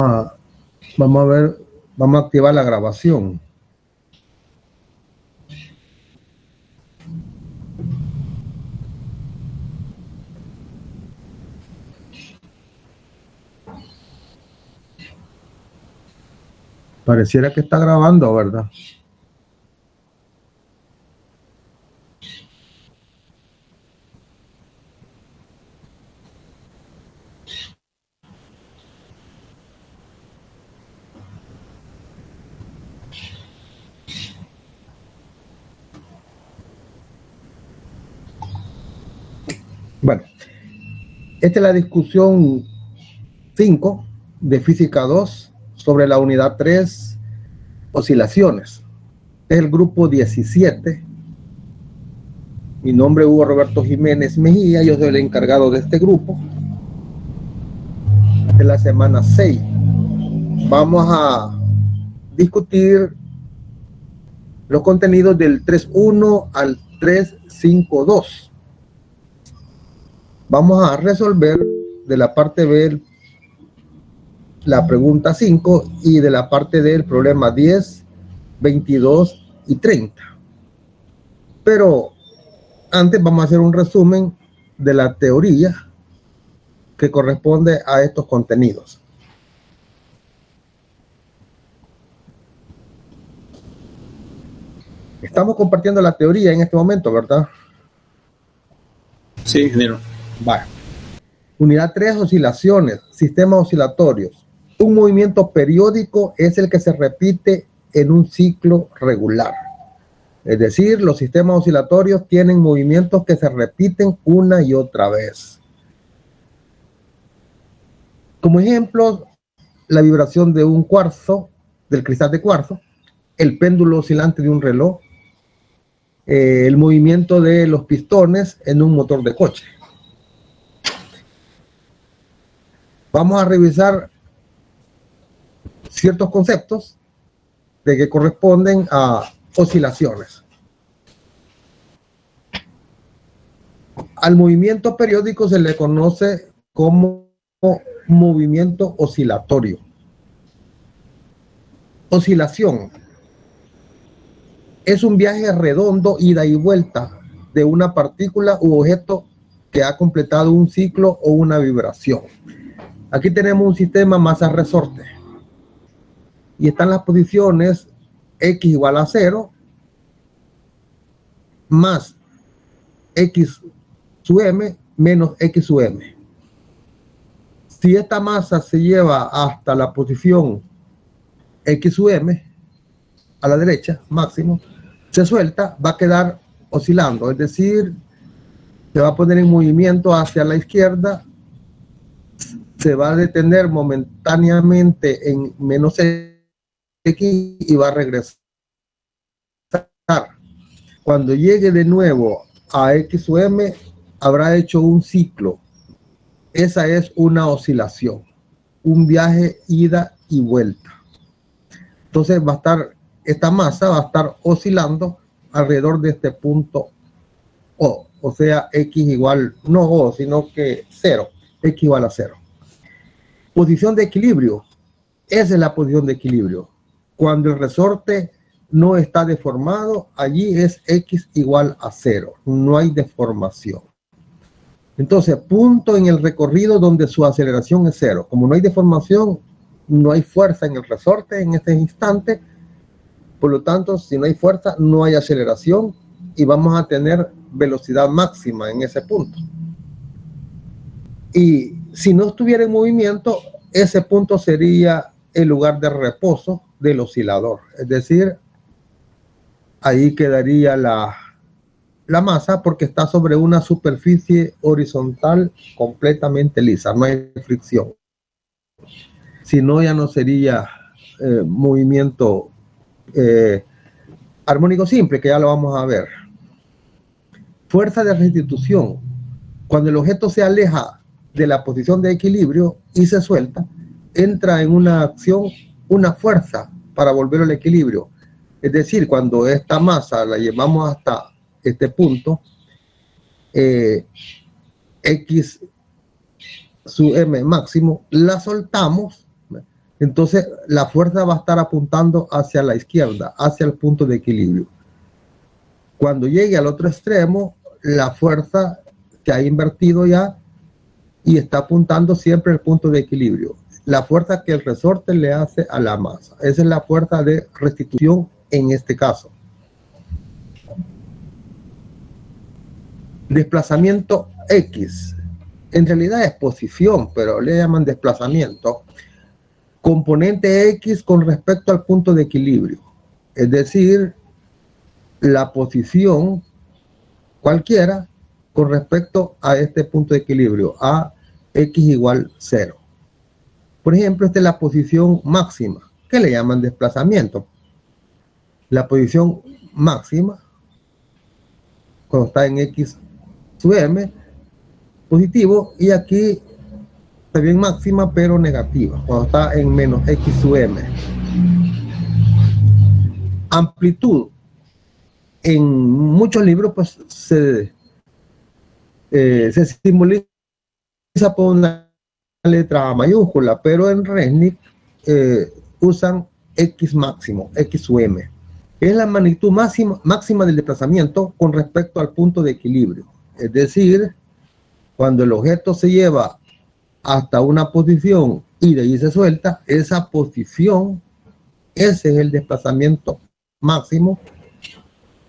Vamos a ver, vamos a activar la grabación. Pareciera que está grabando, ¿verdad? Bueno, esta es la discusión 5 de Física 2 sobre la unidad 3, oscilaciones. Este es el grupo 17. Mi nombre es Hugo Roberto Jiménez Mejía, yo soy el encargado de este grupo. De la semana 6 vamos a discutir los contenidos del 3.1 al 3.5.2. Vamos a resolver de la parte B la pregunta 5 y de la parte D el problema 10, 22 y 30. Pero antes vamos a hacer un resumen de la teoría que corresponde a estos contenidos. Estamos compartiendo la teoría en este momento, ¿verdad? Sí, ingeniero. Vale. Unidad 3, oscilaciones, sistemas oscilatorios. Un movimiento periódico es el que se repite en un ciclo regular. Es decir, los sistemas oscilatorios tienen movimientos que se repiten una y otra vez. Como ejemplo, la vibración de un cuarzo, del cristal de cuarzo, el péndulo oscilante de un reloj, el movimiento de los pistones en un motor de coche. Vamos a revisar ciertos conceptos de que corresponden a oscilaciones. Al movimiento periódico se le conoce como movimiento oscilatorio. Oscilación es un viaje redondo, ida y vuelta de una partícula u objeto que ha completado un ciclo o una vibración. Aquí tenemos un sistema masa-resorte y están las posiciones x igual a 0 más x sub m menos x sub m. Si esta masa se lleva hasta la posición x sub m a la derecha, máximo, se suelta, va a quedar oscilando, es decir, se va a poner en movimiento hacia la izquierda, se va a detener momentáneamente en menos x y va a regresar. Cuando llegue de nuevo a x sub m, habrá hecho un ciclo. Esa es una oscilación, un viaje ida y vuelta. Entonces va a estar, esta masa va a estar oscilando alrededor de este punto o sea, x igual, no O, sino que 0, x igual a 0. Posición de equilibrio, esa es la posición de equilibrio. Cuando el resorte no está deformado, allí es x igual a 0, no hay deformación. Entonces, punto en el recorrido donde su aceleración es 0. Como no hay deformación, no hay fuerza en el resorte en este instante. Por lo tanto, si no hay fuerza, no hay aceleración y vamos a tener velocidad máxima en ese punto. Y si no estuviera en movimiento, ese punto sería el lugar de reposo del oscilador. Es decir, ahí quedaría la masa porque está sobre una superficie horizontal completamente lisa, no hay fricción. Si no, ya no sería movimiento armónico simple, que ya lo vamos a ver. Fuerza de restitución. Cuando el objeto se aleja de la posición de equilibrio y se suelta, entra en una acción una fuerza para volver al equilibrio. Es decir, cuando esta masa la llevamos hasta este punto, x sub m máximo, la soltamos, entonces la fuerza va a estar apuntando hacia la izquierda, hacia el punto de equilibrio. Cuando llegue al otro extremo, la fuerza se ha invertido ya y está apuntando siempre al punto de equilibrio. La fuerza que el resorte le hace a la masa. Esa es la fuerza de restitución en este caso. Desplazamiento X. En realidad es posición, pero le llaman desplazamiento. Componente X con respecto al punto de equilibrio. Es decir, la posición cualquiera con respecto a este punto de equilibrio, a X igual 0. Por ejemplo, esta es la posición máxima, que le llaman desplazamiento. La posición máxima, cuando está en X sub M, positivo, y aquí también máxima, pero negativa, cuando está en menos X sub M. Amplitud. En muchos libros pues se simboliza por una letra mayúscula, pero en Resnick usan X máximo, X sub M. Es la magnitud máxima del desplazamiento con respecto al punto de equilibrio. Es decir, cuando el objeto se lleva hasta una posición y de ahí se suelta, esa posición, ese es el desplazamiento máximo,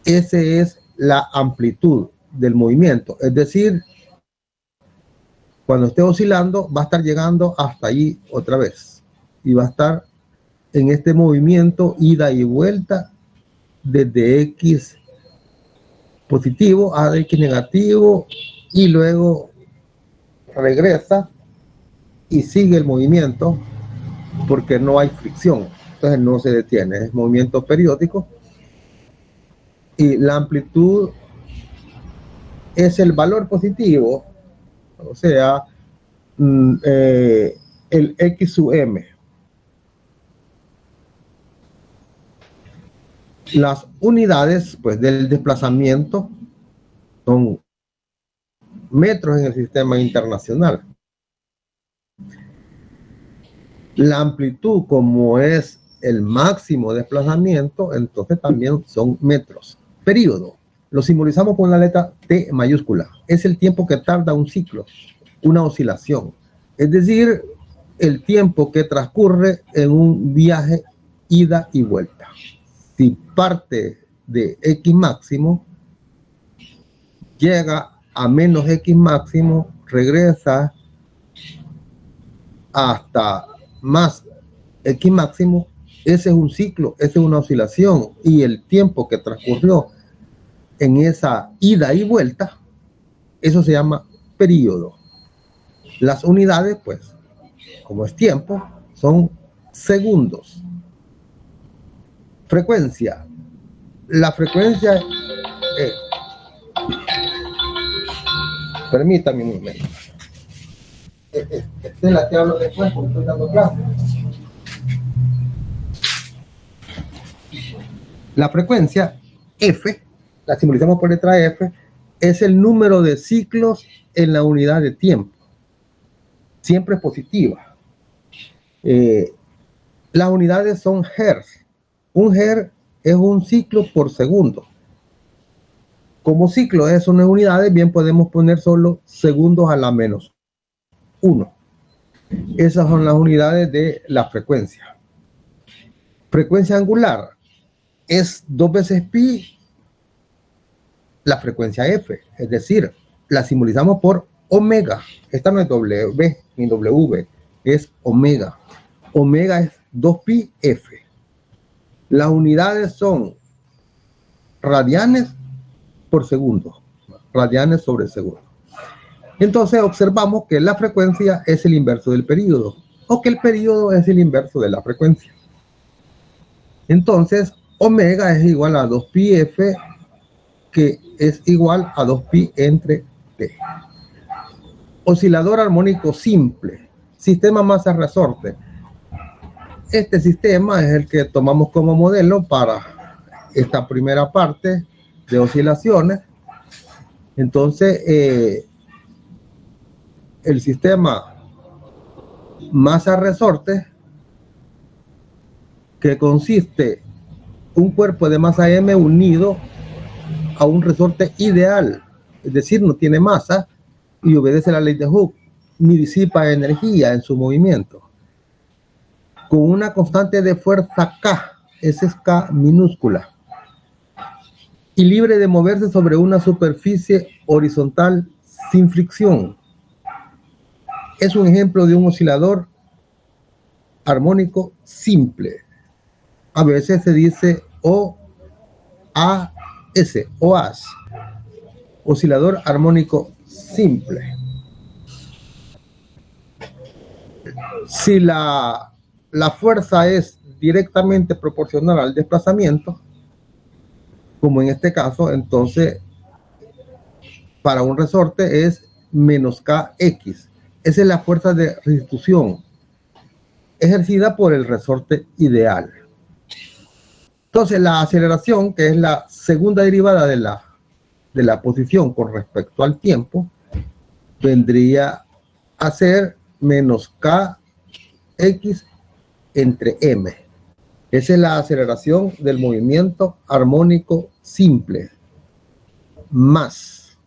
ese es la amplitud del movimiento. Es decir, cuando esté oscilando va a estar llegando hasta allí otra vez y va a estar en este movimiento ida y vuelta desde X positivo a X negativo y luego regresa y sigue el movimiento porque no hay fricción, entonces no se detiene, es movimiento periódico. Y la amplitud es el valor positivo, o sea, el X sub M. Las unidades pues, del desplazamiento son metros en el sistema internacional. La amplitud, como es el máximo desplazamiento, entonces también son metros. Período, lo simbolizamos con la letra T mayúscula. Es el tiempo que tarda un ciclo, una oscilación. Es decir, el tiempo que transcurre en un viaje ida y vuelta. Si parte de X máximo, llega a menos X máximo, regresa hasta más X máximo, ese es un ciclo, esa es una oscilación, y el tiempo que transcurrió en esa ida y vuelta, eso se llama período. Las unidades, pues, como es tiempo, son segundos. Frecuencia. La frecuencia permítame un momento. Esta es la que hablo después porque estoy dando clase. La frecuencia F, la simbolizamos por letra F, es el número de ciclos en la unidad de tiempo. Siempre es positiva. Las unidades son hertz. Un hertz es un ciclo por segundo. Como ciclo es una unidades, bien podemos poner solo segundos a la menos 1. Esas son las unidades de la frecuencia. Frecuencia angular es 2 veces pi la frecuencia F, es decir, la simbolizamos por omega. Esta no es W ni W, es omega. Omega es 2 pi F. Las unidades son radianes por segundo, radianes sobre segundo. Entonces observamos que la frecuencia es el inverso del período, o que el período es el inverso de la frecuencia. Entonces, omega es igual a 2 pi F, que es igual a 2 pi entre T. Oscilador armónico simple, sistema masa-resorte. Este sistema es el que tomamos como modelo para esta primera parte de oscilaciones. Entonces, el sistema masa-resorte que consiste un cuerpo de masa m unido a un resorte ideal, es decir, no tiene masa y obedece la ley de Hooke, ni disipa energía en su movimiento, con una constante de fuerza K, esa es K minúscula, y libre de moverse sobre una superficie horizontal sin fricción. Es un ejemplo de un oscilador armónico simple. A veces se dice OAS, oscilador armónico simple. Si la fuerza es directamente proporcional al desplazamiento, como en este caso, entonces para un resorte es menos kx. Esa es la fuerza de restitución ejercida por el resorte ideal. Entonces la aceleración, que es la segunda derivada de la posición con respecto al tiempo, vendría a ser menos kx entre m. Esa es la aceleración del movimiento armónico simple, más.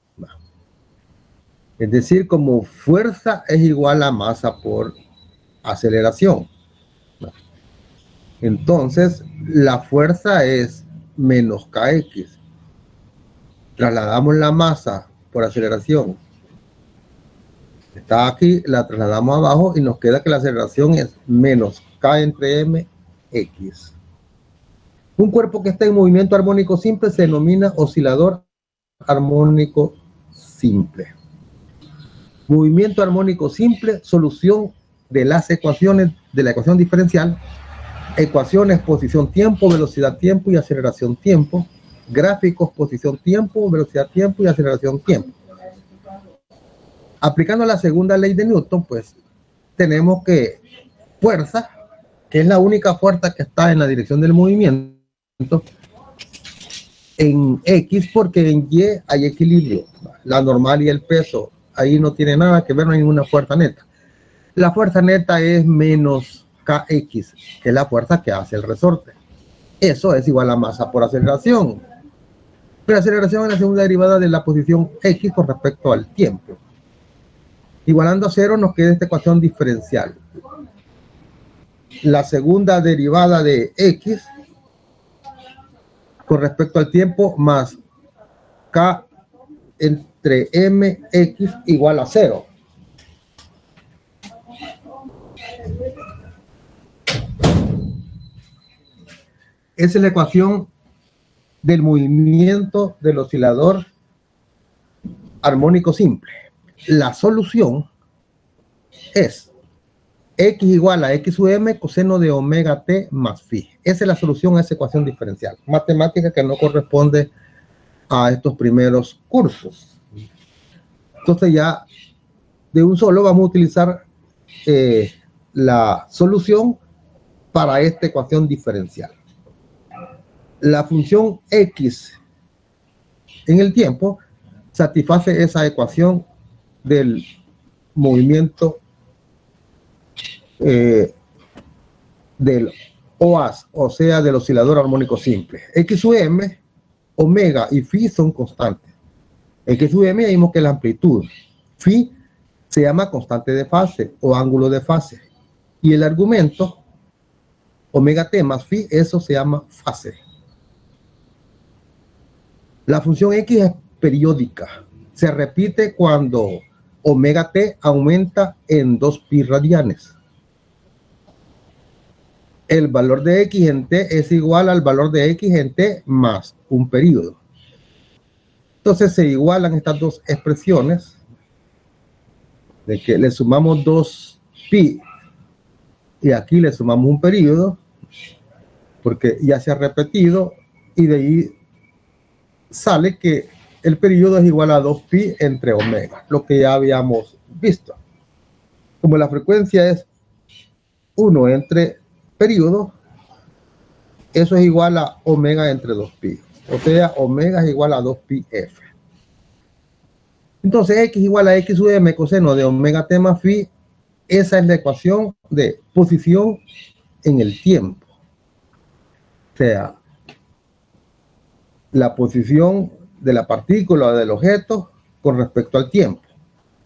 Es decir, como fuerza es igual a masa por aceleración. Entonces, la fuerza es menos kx. Trasladamos la masa por aceleración. Está aquí, la trasladamos abajo y nos queda que la aceleración es menos k entre m x. Un cuerpo que está en movimiento armónico simple se denomina oscilador armónico simple. Movimiento armónico simple, solución de las ecuaciones de la ecuación diferencial, ecuaciones posición-tiempo, velocidad-tiempo y aceleración-tiempo, gráficos posición-tiempo, velocidad-tiempo y aceleración-tiempo. Aplicando la segunda ley de Newton, pues tenemos que fuerza, que es la única fuerza que está en la dirección del movimiento, en X, porque en Y hay equilibrio, la normal y el peso, ahí no tiene nada que ver, no hay ninguna fuerza neta. La fuerza neta es menos kx, que es la fuerza que hace el resorte. Eso es igual a masa por aceleración. Pero aceleración es la segunda derivada de la posición x con respecto al tiempo. Igualando a cero nos queda esta ecuación diferencial. La segunda derivada de x con respecto al tiempo más k entre mx igual a 0. Esa es la ecuación del movimiento del oscilador armónico simple. La solución es x igual a x sub m coseno de omega t más phi. Esa es la solución a esa ecuación diferencial. Matemática que no corresponde a estos primeros cursos. Entonces ya de un solo vamos a utilizar la solución para esta ecuación diferencial. La función x en el tiempo satisface esa ecuación del movimiento del OAS, o sea, del oscilador armónico simple. X sub m, omega y phi son constantes. X sub m ya vimos que es la amplitud. Phi se llama constante de fase o ángulo de fase. Y el argumento, omega t más phi, eso se llama fase. La función x es periódica. Se repite cuando omega t aumenta en 2pi radianes. El valor de x en t es igual al valor de x en t más un periodo. Entonces se igualan estas dos expresiones de que le sumamos 2pi y aquí le sumamos un periodo porque ya se ha repetido y de ahí sale que el periodo es igual a 2pi entre omega, lo que ya habíamos visto. Como la frecuencia es 1 entre periodo, eso es igual a omega entre 2pi. O sea, omega es igual a 2pi f. Entonces, x igual a x sub m coseno de omega t más phi. Esa es la ecuación de posición en el tiempo. sea la posición de la partícula o del objeto con respecto al tiempo.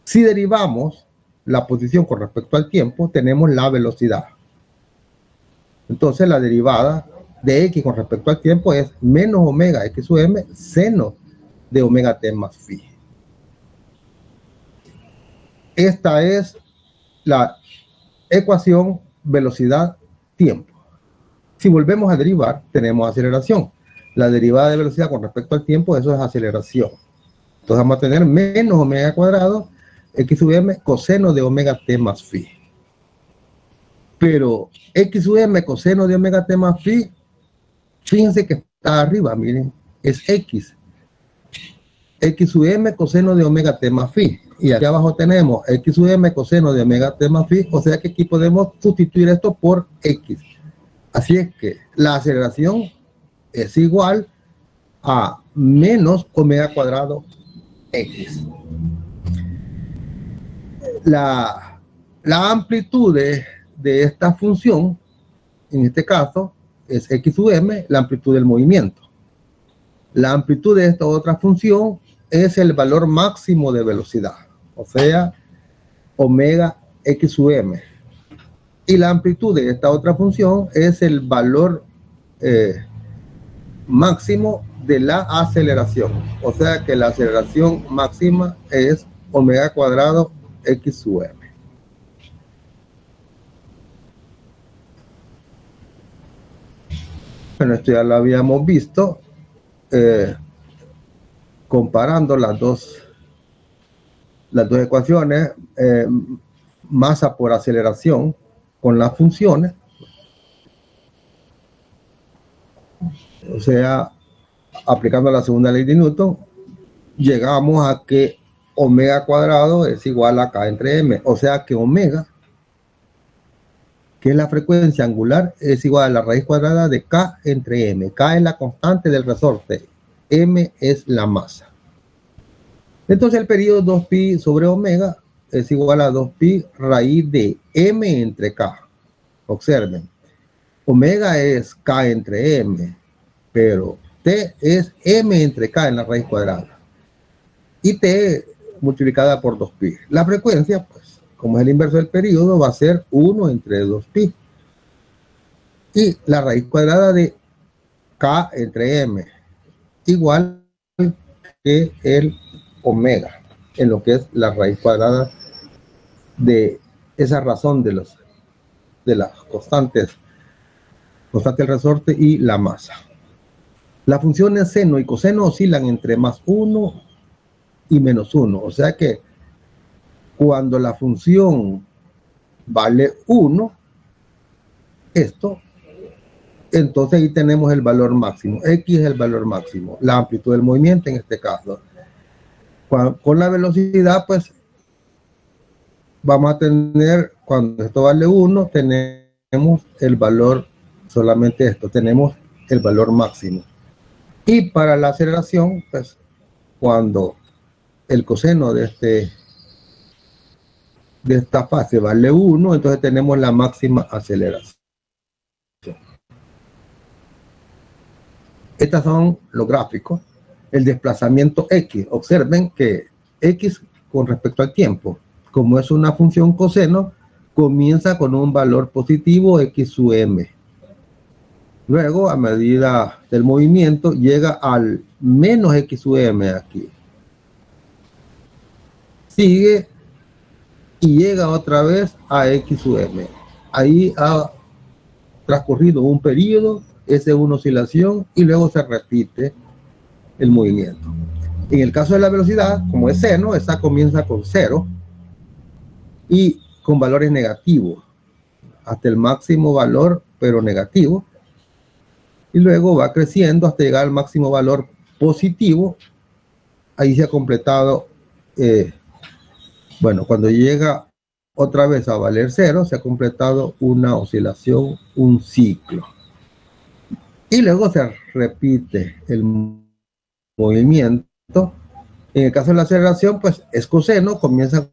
Si derivamos la posición con respecto al tiempo, tenemos la velocidad. Entonces la derivada de x con respecto al tiempo es menos omega x sub m seno de omega t más phi. Esta es la ecuación velocidad-tiempo. Si volvemos a derivar, tenemos aceleración. La derivada de velocidad con respecto al tiempo, eso es aceleración. Entonces vamos a tener menos omega cuadrado x sub m coseno de omega t más phi. Pero x sub m coseno de omega t más phi, fíjense que está arriba, miren, es x. X sub m coseno de omega t más phi. Y aquí abajo tenemos x sub m coseno de omega t más phi, o sea que aquí podemos sustituir esto por x. Así es que la aceleración es igual a menos omega cuadrado x. La amplitud de esta función, en este caso, es x sub m, la amplitud del movimiento. La amplitud de esta otra función es el valor máximo de velocidad, o sea, omega x sub m. Y la amplitud de esta otra función es el valor máximo de la aceleración, o sea que la aceleración máxima es omega cuadrado x sub m. Bueno, esto ya lo habíamos visto comparando las dos ecuaciones, masa por aceleración con las funciones. O sea, aplicando la segunda ley de Newton, llegamos a que omega cuadrado es igual a k entre m, o sea que omega, que es la frecuencia angular, es igual a la raíz cuadrada de k entre m. K es la constante del resorte, m es la masa. Entonces el periodo 2pi sobre omega es igual a 2pi raíz de m entre k. Observen, omega es k entre m, pero t es m entre k en la raíz cuadrada. Y t multiplicada por 2pi. La frecuencia, pues, como es el inverso del periodo, va a ser 1 entre 2pi. Y la raíz cuadrada de k entre m, igual que el omega, en lo que es la raíz cuadrada de esa razón de las constantes del resorte y la masa. Las funciones seno y coseno oscilan entre más 1 y menos 1, o sea que cuando la función vale 1, entonces ahí tenemos el valor máximo. X es el valor máximo, la amplitud del movimiento en este caso. Con la velocidad, pues, vamos a tener, cuando esto vale 1, tenemos el valor, solamente esto, tenemos el valor máximo. Y para la aceleración, pues, cuando el coseno de esta fase vale 1, entonces tenemos la máxima aceleración. Estos son los gráficos. El desplazamiento X. Observen que X con respecto al tiempo, como es una función coseno, comienza con un valor positivo X sub m. Luego, a medida del movimiento, llega al menos X sub m aquí. Sigue y llega otra vez a X sub m. Ahí ha transcurrido un periodo, esa es una oscilación, y luego se repite el movimiento. En el caso de la velocidad, como es seno, esa comienza con 0 y con valores negativos hasta el máximo valor, pero negativo, y luego va creciendo hasta llegar al máximo valor positivo. Ahí se ha completado, bueno, cuando llega otra vez a valer 0, se ha completado una oscilación, un ciclo, y luego se repite el movimiento. En el caso de la aceleración, pues es coseno, comienza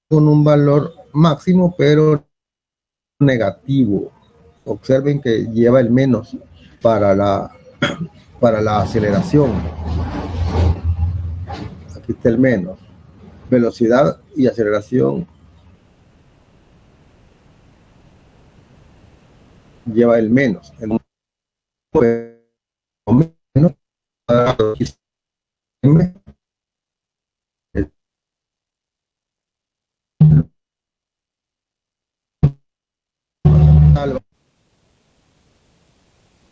con un valor máximo, pero negativo. Observen que lleva el menos para la aceleración. Aquí está el menos. Velocidad y aceleración lleva el menos. El menos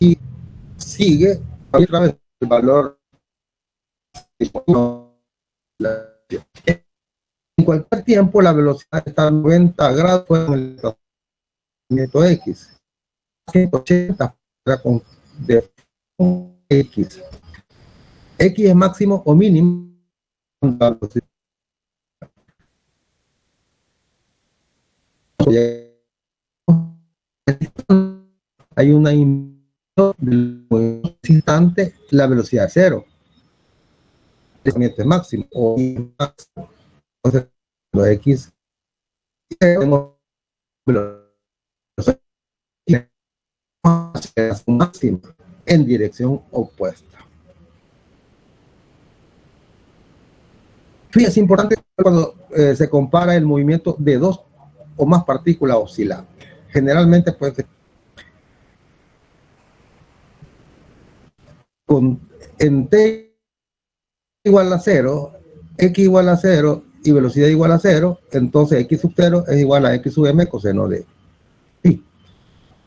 y sigue otra vez el valor en cualquier tiempo. La velocidad está a 90 grados en el tratamiento X, 180 de X. X es máximo o mínimo. Hay una instante, la velocidad cero. Es máximo o máximo. Entonces, lo X máximo en dirección opuesta. Sí, es importante cuando se compara el movimiento de dos o más partículas oscilantes. Generalmente puede ser en t igual a 0, x igual a 0 y velocidad igual a 0, entonces x sub 0 es igual a x sub m coseno de phi.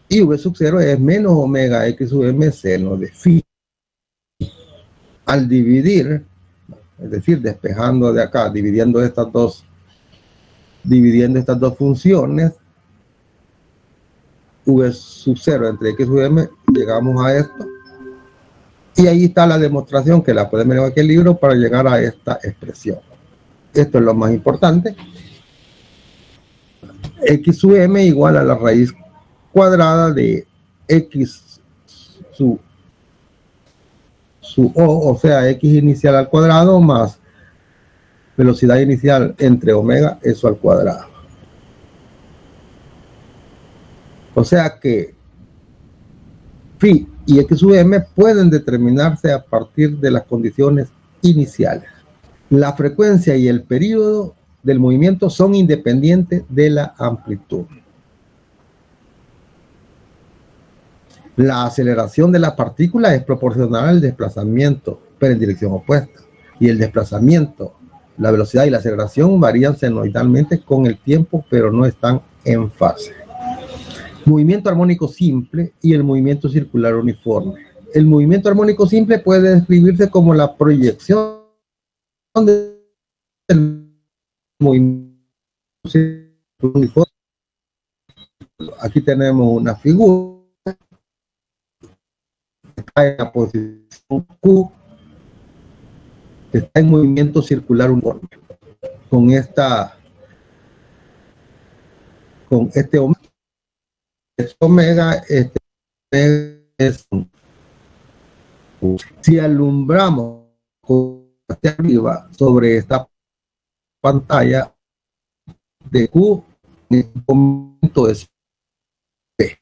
Y v sub 0 es menos omega x sub m seno de phi. Al dividir, es decir, despejando de acá, dividiendo estas dos funciones, v sub 0 entre x sub m, llegamos a esto. Y ahí está la demostración que la pueden ver en aquel libro para llegar a esta expresión. Esto es lo más importante. X sub m igual a la raíz cuadrada de x sub o sea, x inicial al cuadrado más velocidad inicial entre omega, eso al cuadrado. O sea que phi y x sub m pueden determinarse a partir de las condiciones iniciales. La frecuencia y el periodo del movimiento son independientes de la amplitud. La aceleración de la partícula es proporcional al desplazamiento, pero en dirección opuesta. Y el desplazamiento, la velocidad y la aceleración varían senoidalmente con el tiempo, pero no están en fase. Movimiento armónico simple y el movimiento circular uniforme. El movimiento armónico simple puede describirse como la proyección del movimiento uniforme. Aquí tenemos una figura. Está en la posición Q, está en movimiento circular uniforme. Con este omega, es, si alumbramos hacia arriba sobre esta pantalla de Q, en este momento es P.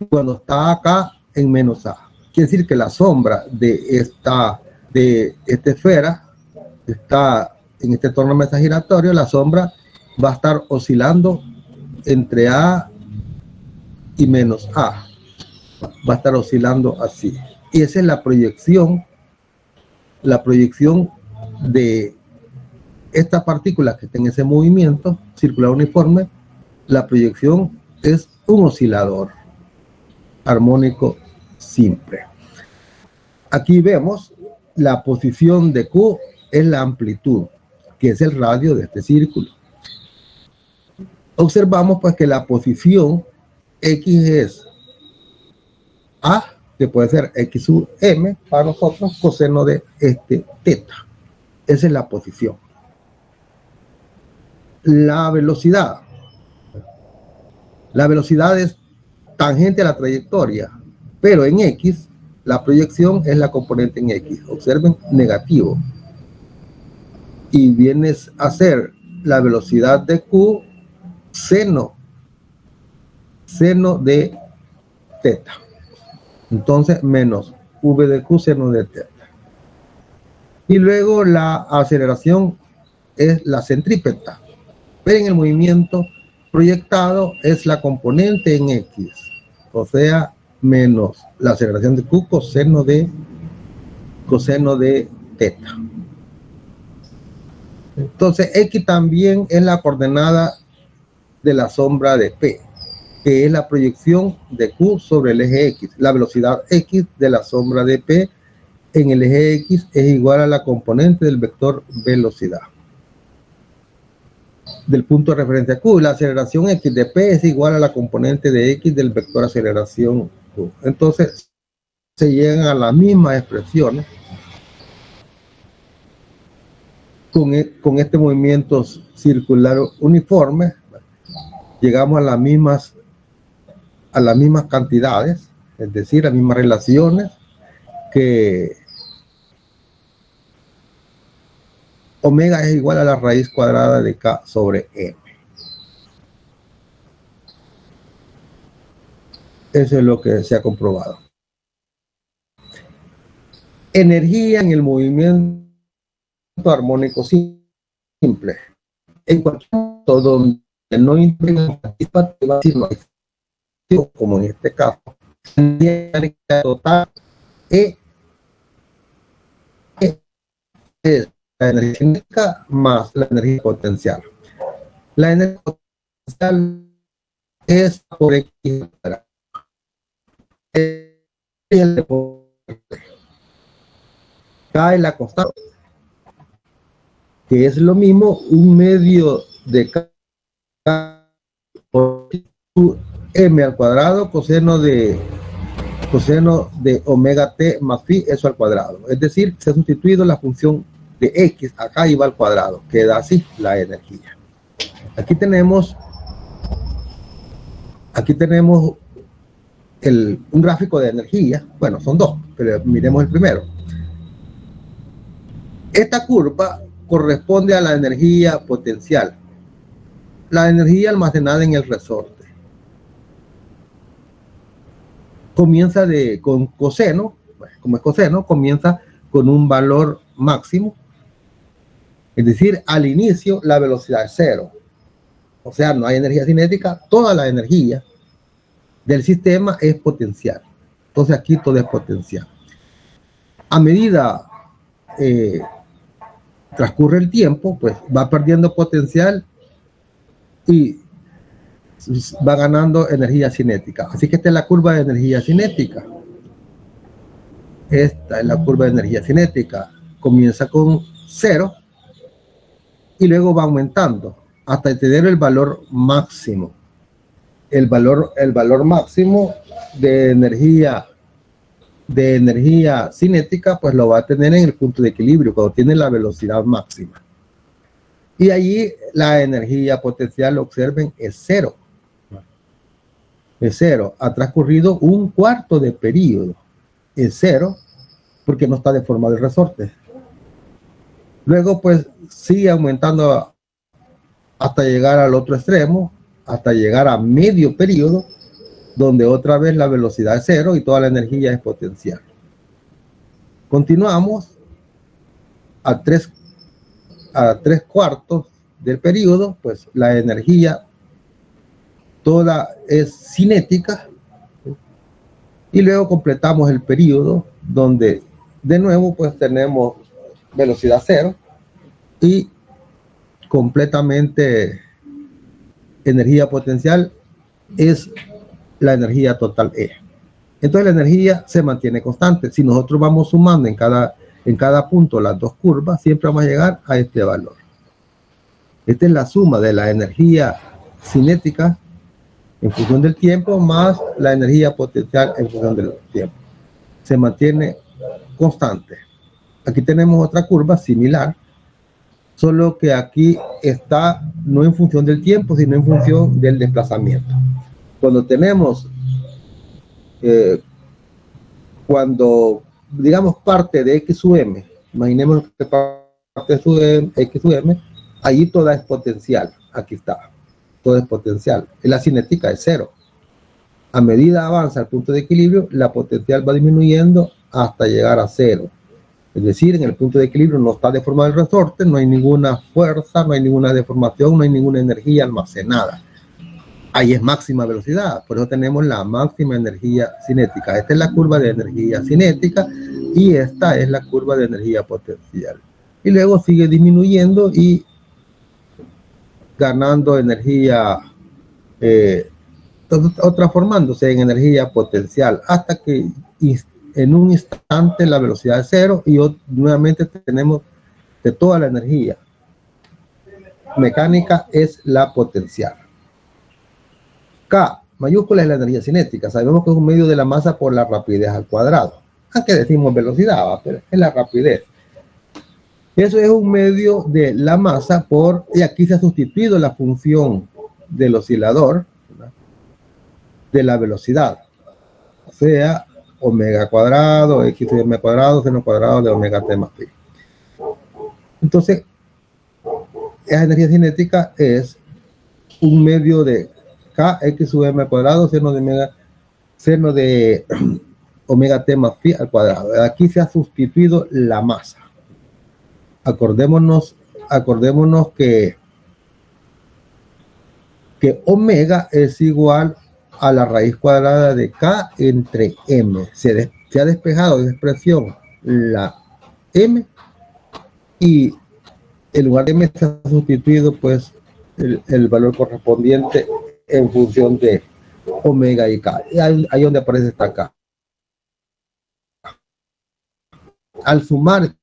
Cuando está acá en menos A, quiere decir que la sombra de esta esfera está en este tornamesa giratorio. La sombra va a estar oscilando entre A y menos A, va a estar oscilando así, y esa es la proyección de esta partícula que está en ese movimiento circular uniforme. La proyección es un oscilador armónico simple. Aquí vemos la posición de Q, es la amplitud, que es el radio de este círculo. Observamos pues que la posición X es A, que puede ser X sub M para nosotros, coseno de este teta. Esa es la posición. La velocidad es tangente a la trayectoria, pero en X La proyección es la componente en X. Observen, negativo. Y vienes a ser la velocidad de Q seno de teta. Entonces, menos V de Q seno de teta. Y luego la aceleración es la centrípeta. Pero en el movimiento proyectado es la componente en X. O sea, menos la aceleración de Q coseno de teta. Entonces, X también es la coordenada de la sombra de P, que es la proyección de Q sobre el eje X. La velocidad X de la sombra de P en el eje X es igual a la componente del vector velocidad del punto de referencia Q. La aceleración X de P es igual a la componente de X del vector aceleración Q. Entonces, se llegan a las mismas expresiones con este movimiento circular uniforme. Llegamos a las mismas cantidades, es decir, las mismas relaciones, que omega es igual a la raíz cuadrada de K sobre M. Eso es lo que se ha comprobado. Energía en el movimiento armónico simple. En cualquier punto donde no implica participativa, sino como en este caso, energía total es la energía cinética más la energía potencial. La energía potencial es por X. Cae la constante, que es lo mismo un medio de K por M al cuadrado coseno de omega t más phi, eso al cuadrado. Es decir, se ha sustituido la función de X, acá iba al cuadrado, queda así la energía. Aquí tenemos un gráfico de energía. Bueno, son dos, pero miremos el primero. Esta curva corresponde a la energía potencial, la energía almacenada en el resorte. Comienza con coseno, como es coseno, comienza con un valor máximo, es decir, al inicio la velocidad es cero, o sea, no hay energía cinética, toda la energía del sistema es potencial. Entonces aquí todo es potencial. A medida transcurre el tiempo, pues va perdiendo potencial y va ganando energía cinética. Así que esta es la curva de energía cinética. Esta es la curva de energía cinética. Comienza con 0 y luego va aumentando hasta tener el valor máximo. El valor máximo de energía cinética, pues lo va a tener en el punto de equilibrio, cuando tiene la velocidad máxima. Y allí la energía potencial, observen, es 0. Es 0. Ha transcurrido un cuarto de periodo. Es 0 porque no está deformado el resorte. Luego, pues, sigue aumentando hasta llegar al otro extremo, hasta llegar a medio periodo, donde otra vez la velocidad es 0 y toda la energía es potencial. Continuamos a 3 cuartos del periodo, pues la energía toda es cinética, y luego completamos el periodo donde de nuevo pues tenemos velocidad 0 y completamente energía potencial es la energía total E. Entonces la energía se mantiene constante. Si nosotros vamos sumando en cada punto las dos curvas, siempre vamos a llegar a este valor. Esta es la suma de la energía cinética en función del tiempo más la energía potencial en función del tiempo. Se mantiene constante. Aquí tenemos otra curva similar, solo que aquí está no en función del tiempo, sino en función del desplazamiento. Cuando tenemos cuando, digamos, parte de X sub M, imaginemos que parte de X sub M, allí toda es potencial. Aquí está, todo es potencial. La cinética es cero. A medida avanza el punto de equilibrio, la potencial va disminuyendo hasta llegar a cero. Es decir, en el punto de equilibrio no está deformado el resorte, no hay ninguna fuerza, no hay ninguna deformación, no hay ninguna energía almacenada. Ahí es máxima velocidad, por eso tenemos la máxima energía cinética. Esta es la curva de energía cinética y esta es la curva de energía potencial. Y luego sigue disminuyendo y ganando energía, transformándose en energía potencial, hasta que en un instante la velocidad es cero y nuevamente tenemos de toda la energía mecánica es la potencial. K mayúscula es la energía cinética. Sabemos que es un medio de la masa por la rapidez al cuadrado. Aunque decimos velocidad, pero es la rapidez. Eso es un medio de la masa por, y aquí se ha sustituido la función del oscilador, ¿verdad?, de la velocidad. O sea, omega cuadrado, x de m cuadrado, seno cuadrado de omega t más pi. Entonces, esa energía cinética es un medio de k x sub m cuadrado seno de omega t más pi al cuadrado. Aquí se ha sustituido la masa. Acordémonos que omega es igual a la raíz cuadrada de k entre m. Se ha despejado de expresión la m y en lugar de m se ha sustituido pues el valor correspondiente en función de omega y k. Y ahí donde aparece esta k. Al sumar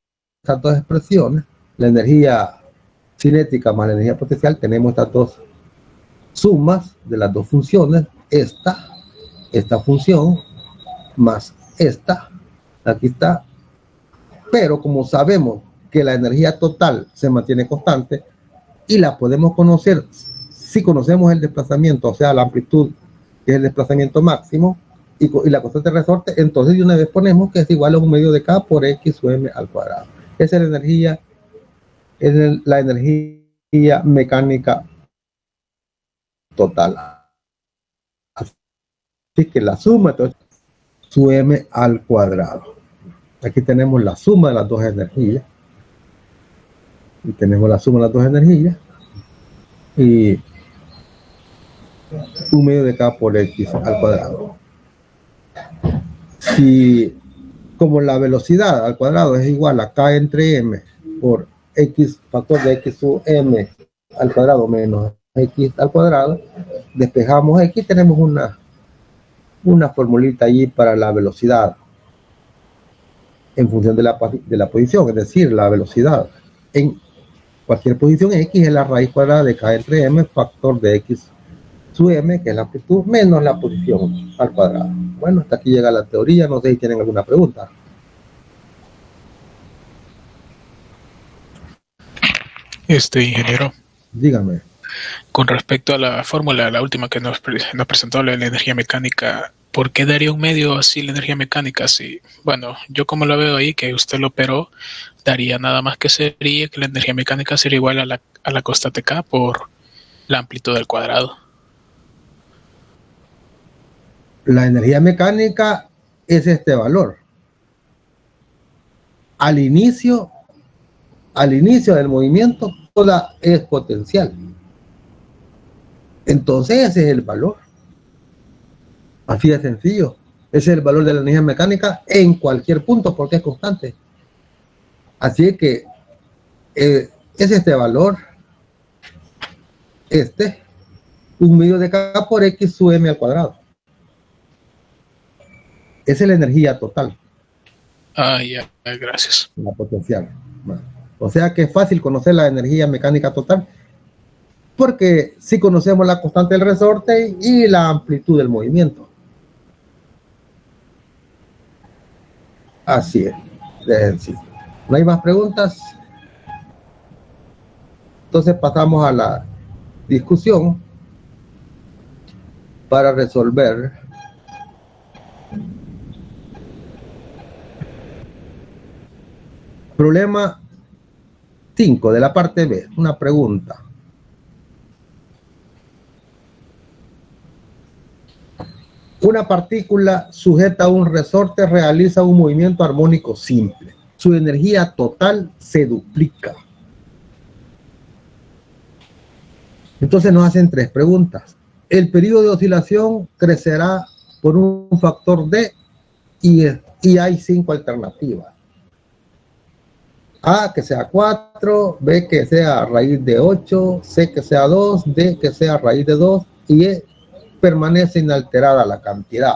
estas dos expresiones, la energía cinética más la energía potencial, tenemos estas dos sumas de las dos funciones, esta función más esta, aquí está, pero como sabemos que la energía total se mantiene constante y la podemos conocer si conocemos el desplazamiento, o sea, la amplitud, que es el desplazamiento máximo, y la constante de resorte, entonces de una vez ponemos que es igual a un medio de k por x sub m al cuadrado. Esa es la energía, la energía mecánica total. Así que la suma, entonces, sub m al cuadrado. Aquí tenemos la suma de las dos energías. Y tenemos la suma de las dos energías. Y un medio de k por x al cuadrado. Si, como la velocidad al cuadrado es igual a k entre m por x, factor de x sub m al cuadrado menos x al cuadrado, despejamos x, tenemos una formulita allí para la velocidad en función de la posición, es decir, la velocidad en cualquier posición x es la raíz cuadrada de k entre m, factor de x sub m, que es la amplitud, menos la posición al cuadrado. Bueno, hasta aquí llega la teoría, no sé si tienen alguna pregunta. Ingeniero. Dígame. Con respecto a la fórmula, la última que nos presentó, la energía mecánica, ¿por qué daría un medio así la energía mecánica? Si, bueno, yo como lo veo ahí, que usted lo operó, daría nada más que sería que la energía mecánica sería igual a la constante K por la amplitud del cuadrado. La energía mecánica es este valor. Al inicio del movimiento, toda es potencial. Entonces ese es el valor. Así de sencillo. Ese es el valor de la energía mecánica en cualquier punto porque es constante. Así que es este valor, un medio de k por x sub m al cuadrado. Esa es la energía total. Ya, gracias. La potencial. O sea que es fácil conocer la energía mecánica total porque si conocemos la constante del resorte y la amplitud del movimiento. Así es, de sencillo. ¿No hay más preguntas? Entonces pasamos a la discusión para resolver Problema 5 de la parte B, una pregunta. Una partícula sujeta a un resorte realiza un movimiento armónico simple. Su energía total se duplica. Entonces nos hacen 3 preguntas. El periodo de oscilación crecerá por un factor D y hay 5 alternativas. A que sea 4, B que sea raíz de 8, C que sea 2, D que sea raíz de 2 y E permanece inalterada la cantidad.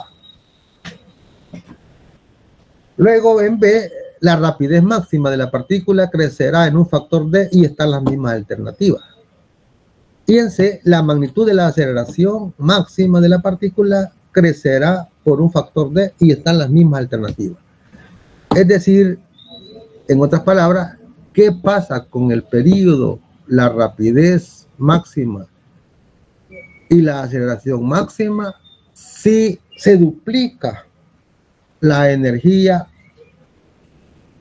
Luego en B, la rapidez máxima de la partícula crecerá en un factor D y están las mismas alternativas. Y en C, la magnitud de la aceleración máxima de la partícula crecerá por un factor D y están las mismas alternativas. Es decir, en otras palabras, ¿qué pasa con el periodo, la rapidez máxima y la aceleración máxima si se duplica la energía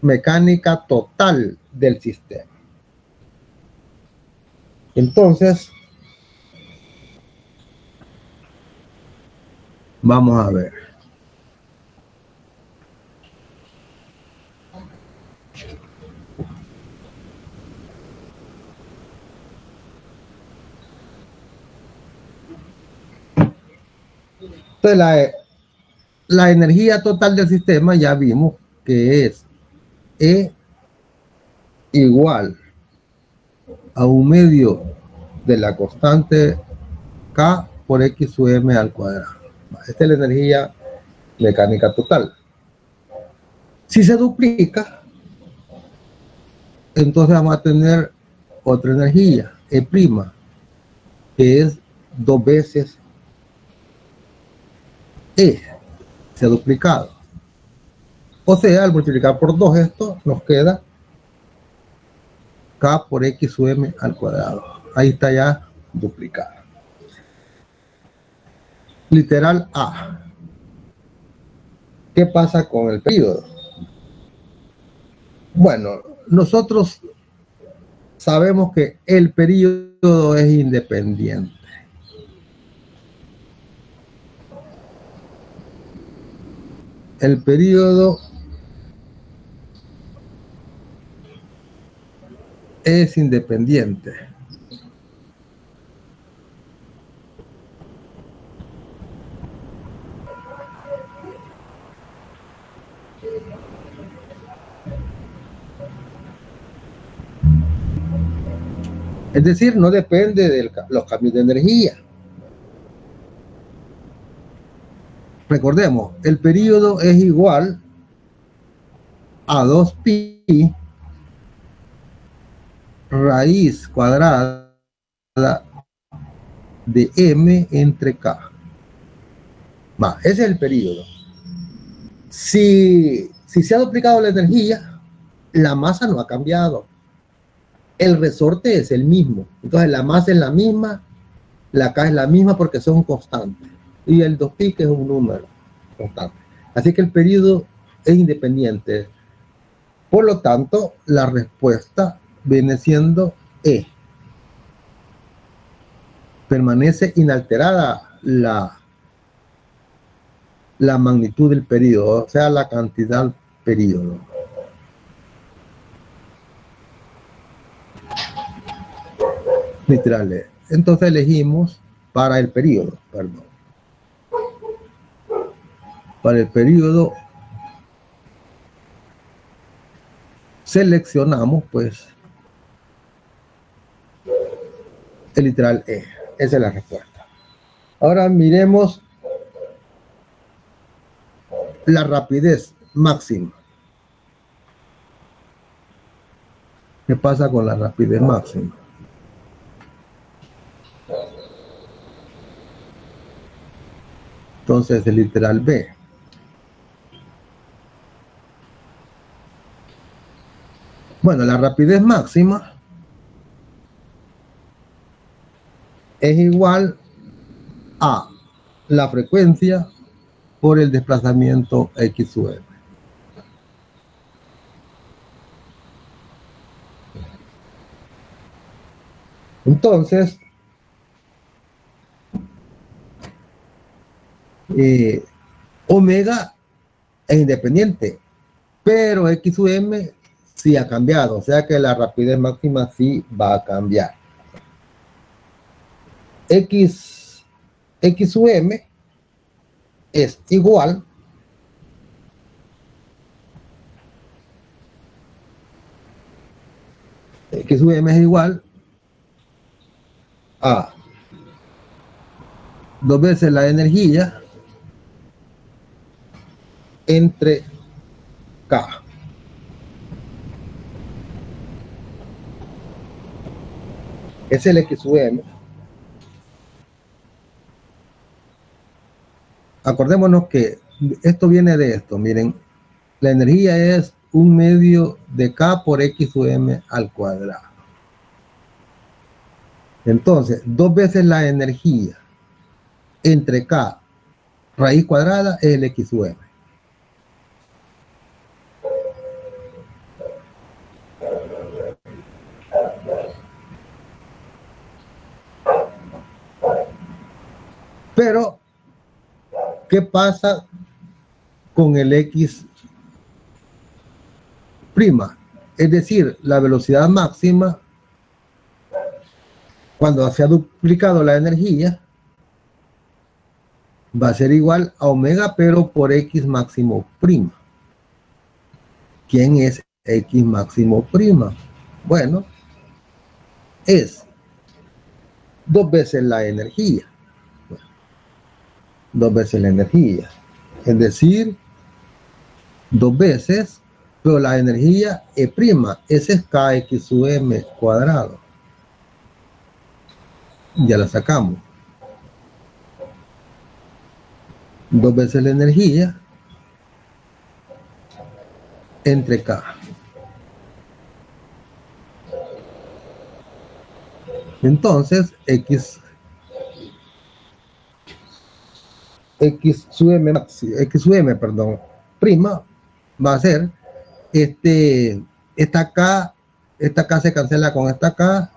mecánica total del sistema? Entonces, vamos a ver. Entonces, la energía total del sistema ya vimos que es E igual a un medio de la constante K por X sub M al cuadrado. Esta es la energía mecánica total. Si se duplica, entonces vamos a tener otra energía, E', que es 2 veces E, se ha duplicado. O sea, al multiplicar por 2 esto, nos queda K por X sub M al cuadrado. Ahí está ya duplicado. Literal A. ¿Qué pasa con el periodo? Bueno, nosotros sabemos que el periodo es independiente. El periodo es independiente. Es decir, no depende de los cambios de energía. Recordemos, el periodo es igual a 2pi raíz cuadrada de M entre K. Ese es el periodo. Si se ha duplicado la energía, la masa no ha cambiado. El resorte es el mismo. Entonces la masa es la misma, la K es la misma porque son constantes. Y el 2pi que es un número constante. Así que el periodo es independiente. Por lo tanto, la respuesta viene siendo E. Permanece inalterada la magnitud del periodo, o sea, la cantidad periodo. Literal E. Entonces elegimos para el periodo, perdón. Para el periodo seleccionamos pues el literal E. Esa es la respuesta. Ahora miremos la rapidez máxima. ¿Qué pasa con la rapidez máxima? Entonces el literal B. Bueno, la rapidez máxima es igual a la frecuencia por el desplazamiento X sub M. Entonces, omega es independiente, pero X sub M sí ha cambiado, o sea que la rapidez máxima sí va a cambiar. X sub M es igual X sub M es igual a 2 veces la energía entre K. Es el X sub M. Acordémonos que esto viene de esto. Miren, la energía es 1/2 de K por X sub M al cuadrado. Entonces, 2 veces la energía entre K raíz cuadrada es el X sub M. Pero, ¿qué pasa con el X prima? Es decir, la velocidad máxima, cuando se ha duplicado la energía, va a ser igual a omega, pero por X máximo prima. ¿Quién es X máximo prima? Bueno, es 2 veces la energía. 2 veces la energía. Es decir, 2 veces, pero la energía es prima. Ese es Kx sub m cuadrado. Ya la sacamos. 2 veces la energía entre K. Entonces, X sub m, prima, va a ser esta K se cancela con esta K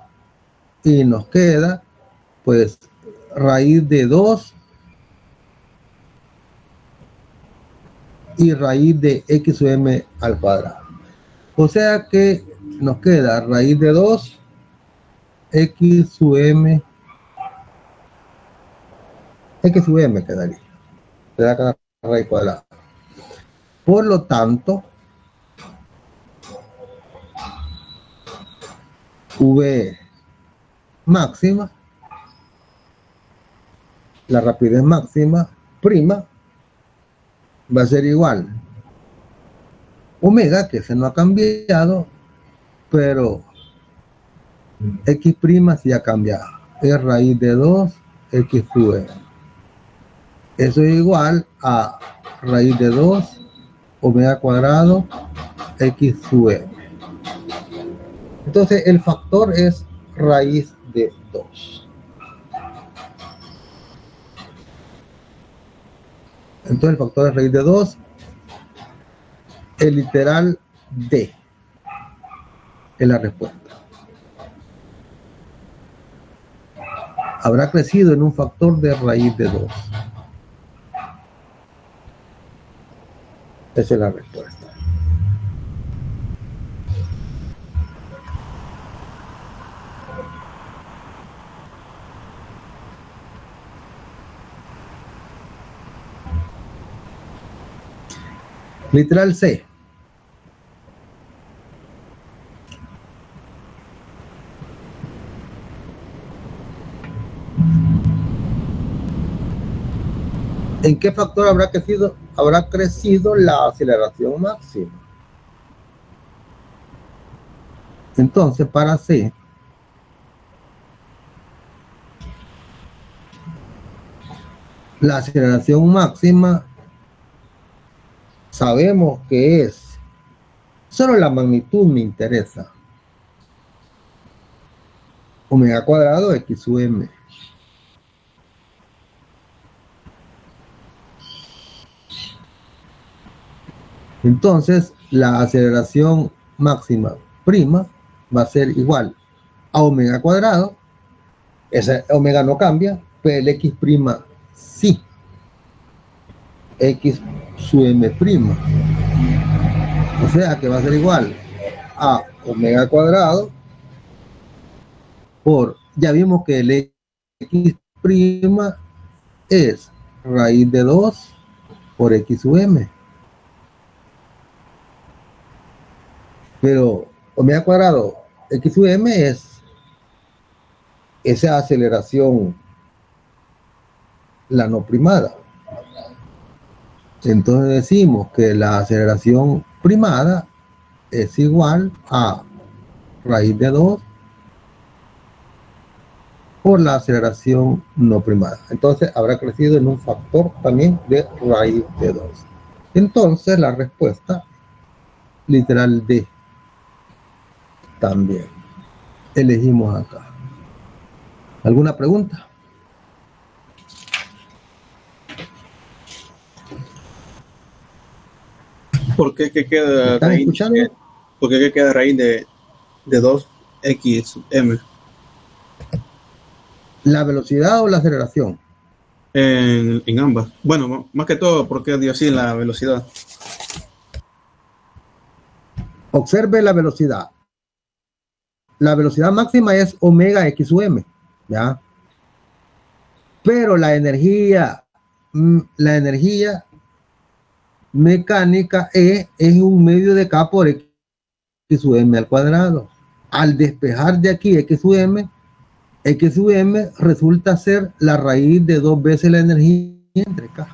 y nos queda pues raíz de 2 y raíz de X sub m al cuadrado. O sea que nos queda raíz de 2 X sub m quedaría. Se da cada raíz cuadrada. Por lo tanto, V máxima, la rapidez máxima prima, va a ser igual omega, que se no ha cambiado, pero X prima sí ha cambiado. Es raíz de 2 X sub m. Eso es igual a raíz de 2 omega cuadrado X sub m. Entonces el factor es raíz de 2. Entonces el factor es raíz de 2. El literal D es la respuesta. Habrá crecido en un factor de raíz de 2. Esa es la respuesta. Literal C. ¿En qué factor habrá crecido la aceleración máxima? Entonces, para C, la aceleración máxima sabemos que es, solo la magnitud me interesa, omega cuadrado X sub m. Entonces, la aceleración máxima prima va a ser igual a omega cuadrado. Ese omega no cambia, pero el x' sí. X sub m'. O sea que va a ser igual a omega cuadrado por, ya vimos que el x' es raíz de 2 por x sub m. Pero omega cuadrado x sub m es esa aceleración, la no primada. Entonces decimos que la aceleración primada es igual a raíz de 2 por la aceleración no primada. Entonces habrá crecido en un factor también de raíz de 2. Entonces la respuesta literal D también elegimos acá. ¿Alguna pregunta? ¿Por qué que queda ¿Están raíz? escuchando? ¿Por qué que queda raíz de 2x ¿La velocidad o la aceleración? en ambas? Bueno, más que todo, porque dio así la velocidad. Observe la velocidad. La velocidad máxima es omega x sub m, ¿ya? Pero la energía mecánica E es un medio de K por x sub m al cuadrado. Al despejar de aquí x sub m resulta ser la raíz de 2 veces la energía entre K.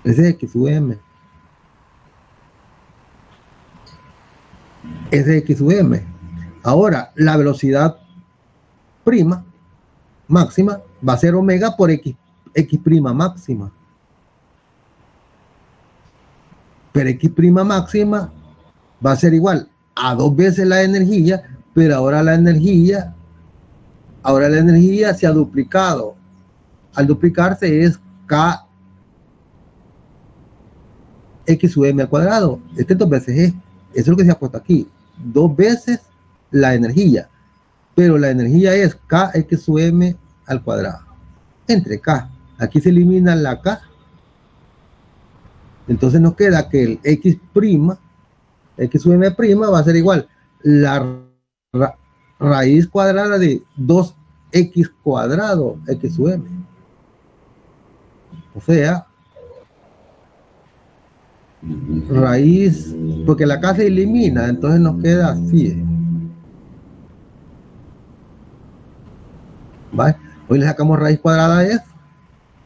Ese es x sub m. Ese es x sub m. Ahora, la velocidad prima máxima va a ser omega por x' máxima. Pero x' máxima va a ser igual a 2 veces la energía, pero ahora la energía se ha duplicado. Al duplicarse es K x sub m al cuadrado. Este 2 veces es. Eso es lo que se ha puesto aquí. 2 veces la energía. Pero la energía es K x sub m al cuadrado. Entre K. Aquí se elimina la K. Entonces nos queda que el x' sub m' va a ser igual la raíz cuadrada de 2x cuadrado x sub m. O sea, raíz, porque la K se elimina, entonces nos queda así. ¿Vale? Hoy le sacamos raíz cuadrada de eso,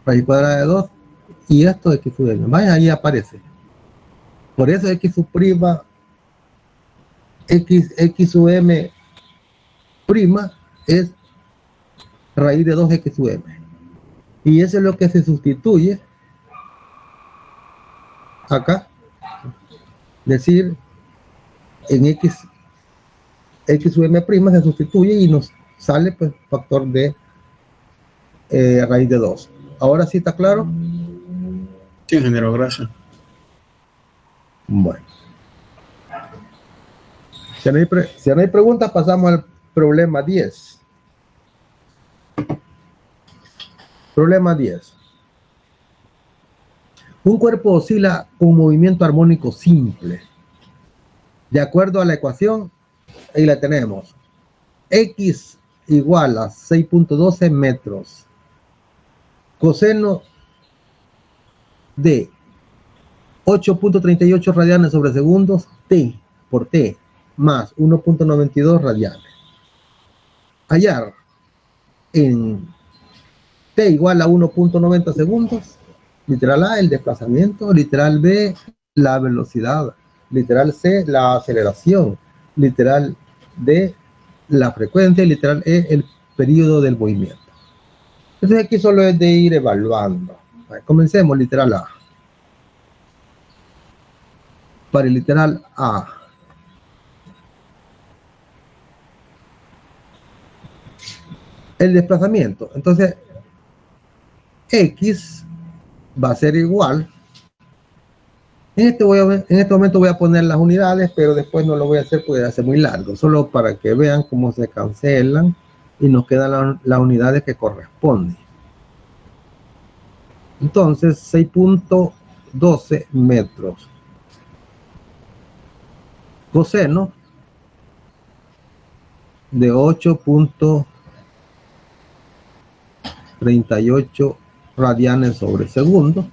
raíz cuadrada de 2, y esto es x sub m. ¿Vale? Ahí aparece. Por eso x sub sub m prima es raíz de 2x sub m. Y eso es lo que se sustituye acá. Decir, en x sub m prima se sustituye y nos sale pues factor de raíz de 2. Ahora sí está claro. Sí, ingeniero, gracias. Bueno, si no hay preguntas, pasamos al problema 10. Problema 10. Un cuerpo oscila con movimiento armónico simple. De acuerdo a la ecuación, ahí la tenemos. X igual a 6.12 metros. Coseno de 8.38 radianes sobre segundos, T por T, más 1.92 radianes. Hallar en T igual a 1.90 segundos, literal A, el desplazamiento, literal B, la velocidad, literal C, la aceleración, literal D, la frecuencia, y literal E, el periodo del movimiento. Entonces aquí solo es de ir evaluando. Comencemos, literal A. Para el literal A. El desplazamiento. Entonces, X va a ser igual En este momento voy a poner las unidades, pero después no lo voy a hacer porque hace muy largo, solo para que vean cómo se cancelan y nos quedan las unidades que corresponden. Entonces, 6.12 metros. Coseno de 8.38 radianes sobre segundo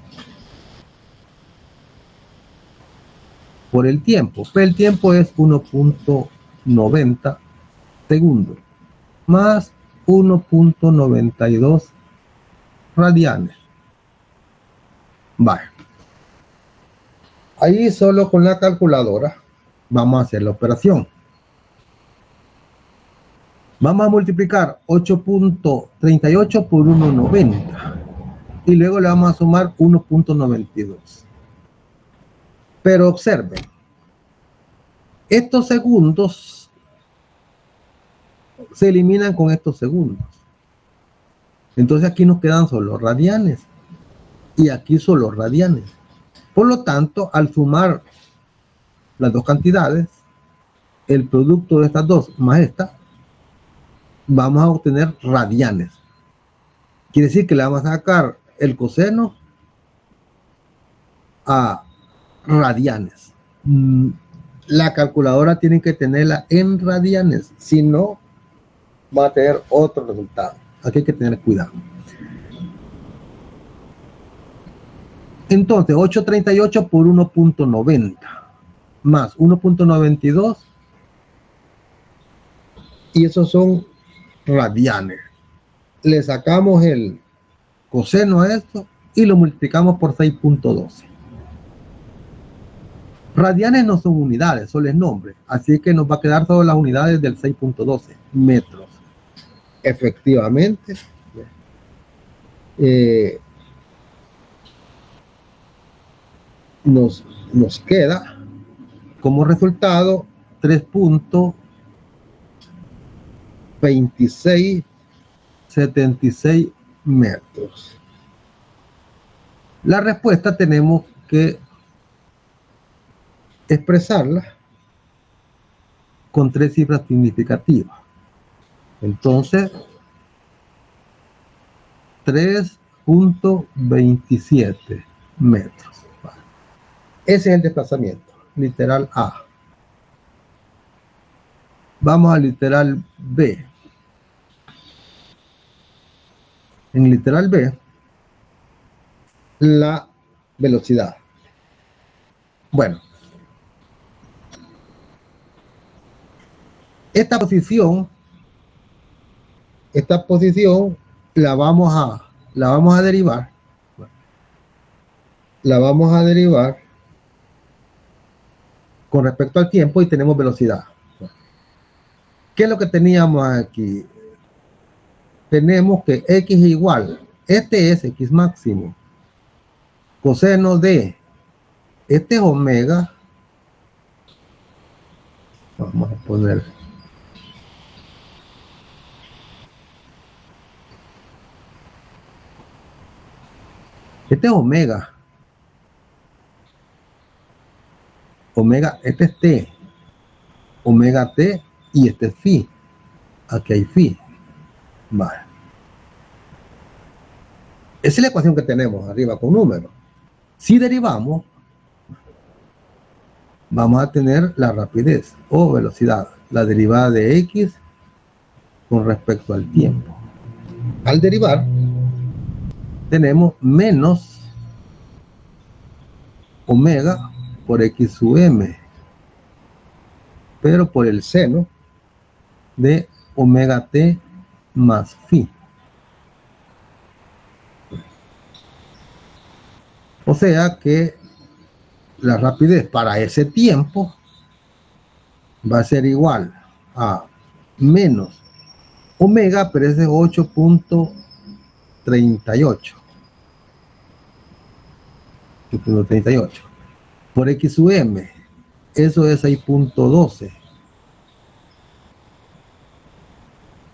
por el tiempo. El tiempo es 1.90 segundos más 1.92 radianes. Vale. Ahí solo con la calculadora vamos a hacer la operación. Vamos a multiplicar 8.38 por 1.90 y luego le vamos a sumar 1.92. Pero observen, estos segundos se eliminan con estos segundos. Entonces aquí nos quedan solo radianes y aquí solo radianes. Por lo tanto, al sumar las dos cantidades, el producto de estas dos más esta, vamos a obtener radianes. Quiere decir que le vamos a sacar el coseno a radianes. La calculadora tiene que tenerla en radianes, si no va a tener otro resultado. Aquí hay que tener cuidado. Entonces 8.38 por 1.90 más 1.92 y esos son radianes. Le sacamos el coseno a esto y lo multiplicamos por 6.12. Radianes no son unidades, solo es nombre, así que nos va a quedar solo las unidades del 6.12 metros. Efectivamente, nos queda como resultado 3.2676 metros. La respuesta tenemos que expresarla con tres cifras significativas. Entonces, 3.27 metros. Ese es el desplazamiento, literal A. Vamos al literal B. En literal B, la velocidad. Bueno, esta posición la vamos a derivar. La vamos a derivar con respecto al tiempo y tenemos velocidad. ¿Qué es lo que teníamos aquí? Tenemos que X es igual, este es X máximo, coseno de, este es omega, vamos a poner, este es omega, este es T, omega T y este es phi, aquí hay phi. Vale. Esa es la ecuación que tenemos arriba con números. Si derivamos, vamos a tener la rapidez o velocidad, la derivada de X con respecto al tiempo. Al derivar, tenemos menos omega por X sub M, pero por el seno de omega T más phi. O sea que la rapidez para ese tiempo va a ser igual a menos omega, pero ese es 8.38 por X sub M, eso es 6.12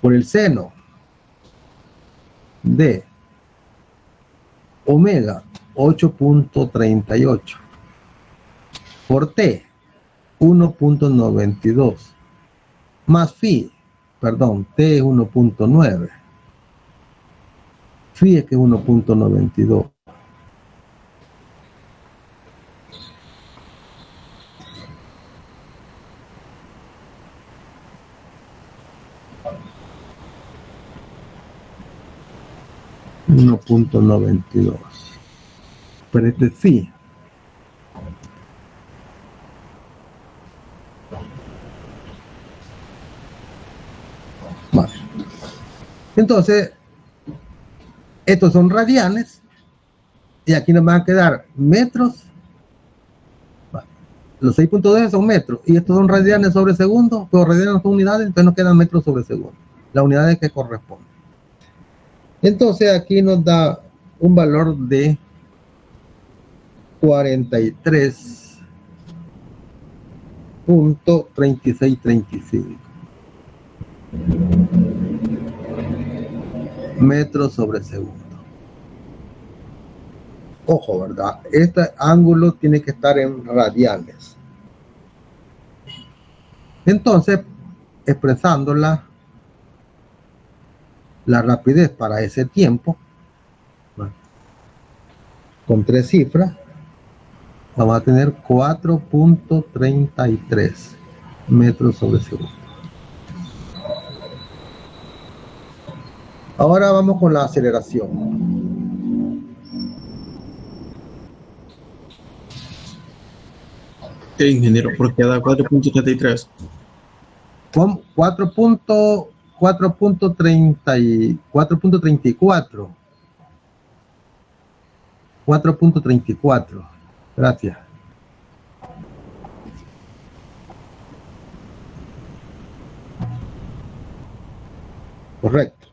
por el seno de omega 8.38 por T, 1.92, más phi, perdón, T es 1.9, phi es que es 1.92. $1.92. Pero este es phi. Vale. Entonces, estos son radianes y aquí nos van a quedar metros. Vale. Los 6.2 son metros y estos son radianes sobre segundo, pero radianes son unidades, entonces nos quedan metros sobre segundo. Las unidades que corresponden. Entonces aquí nos da un valor de 43.3635 metros sobre segundo. Ojo, ¿verdad? Este ángulo tiene que estar en radianes. Entonces, expresando la rapidez para ese tiempo, ¿no?, con 3 cifras, vamos a tener 4.33 metros sobre segundo. Ahora vamos con la aceleración. ¿Qué, ingeniero? ¿Por qué da 4.33? 4.34. 4.34. Gracias. Correcto.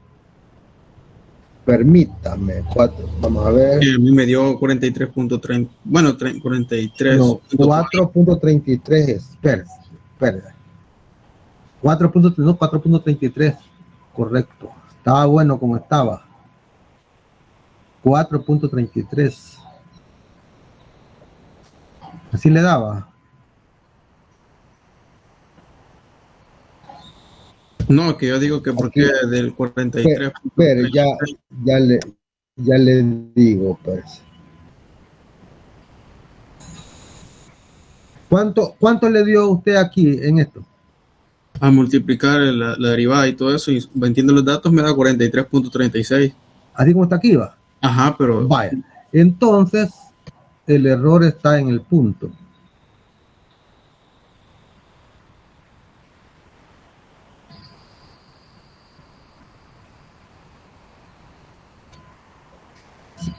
Permítame. 4. Vamos a ver. A mí me dio 43.30. Bueno, 43. No, 4.33 es. Espera. 4.33. Correcto. Estaba bueno como estaba. 4.33. Así le daba. No, que yo digo que porque del 43. Pero ya le digo, pues. ¿Cuánto le dio usted aquí en esto? A multiplicar la derivada y todo eso, y entiendo los datos, me da 43.36. Así como está aquí, va. Ajá, pero... Vaya. Entonces, el error está en el punto.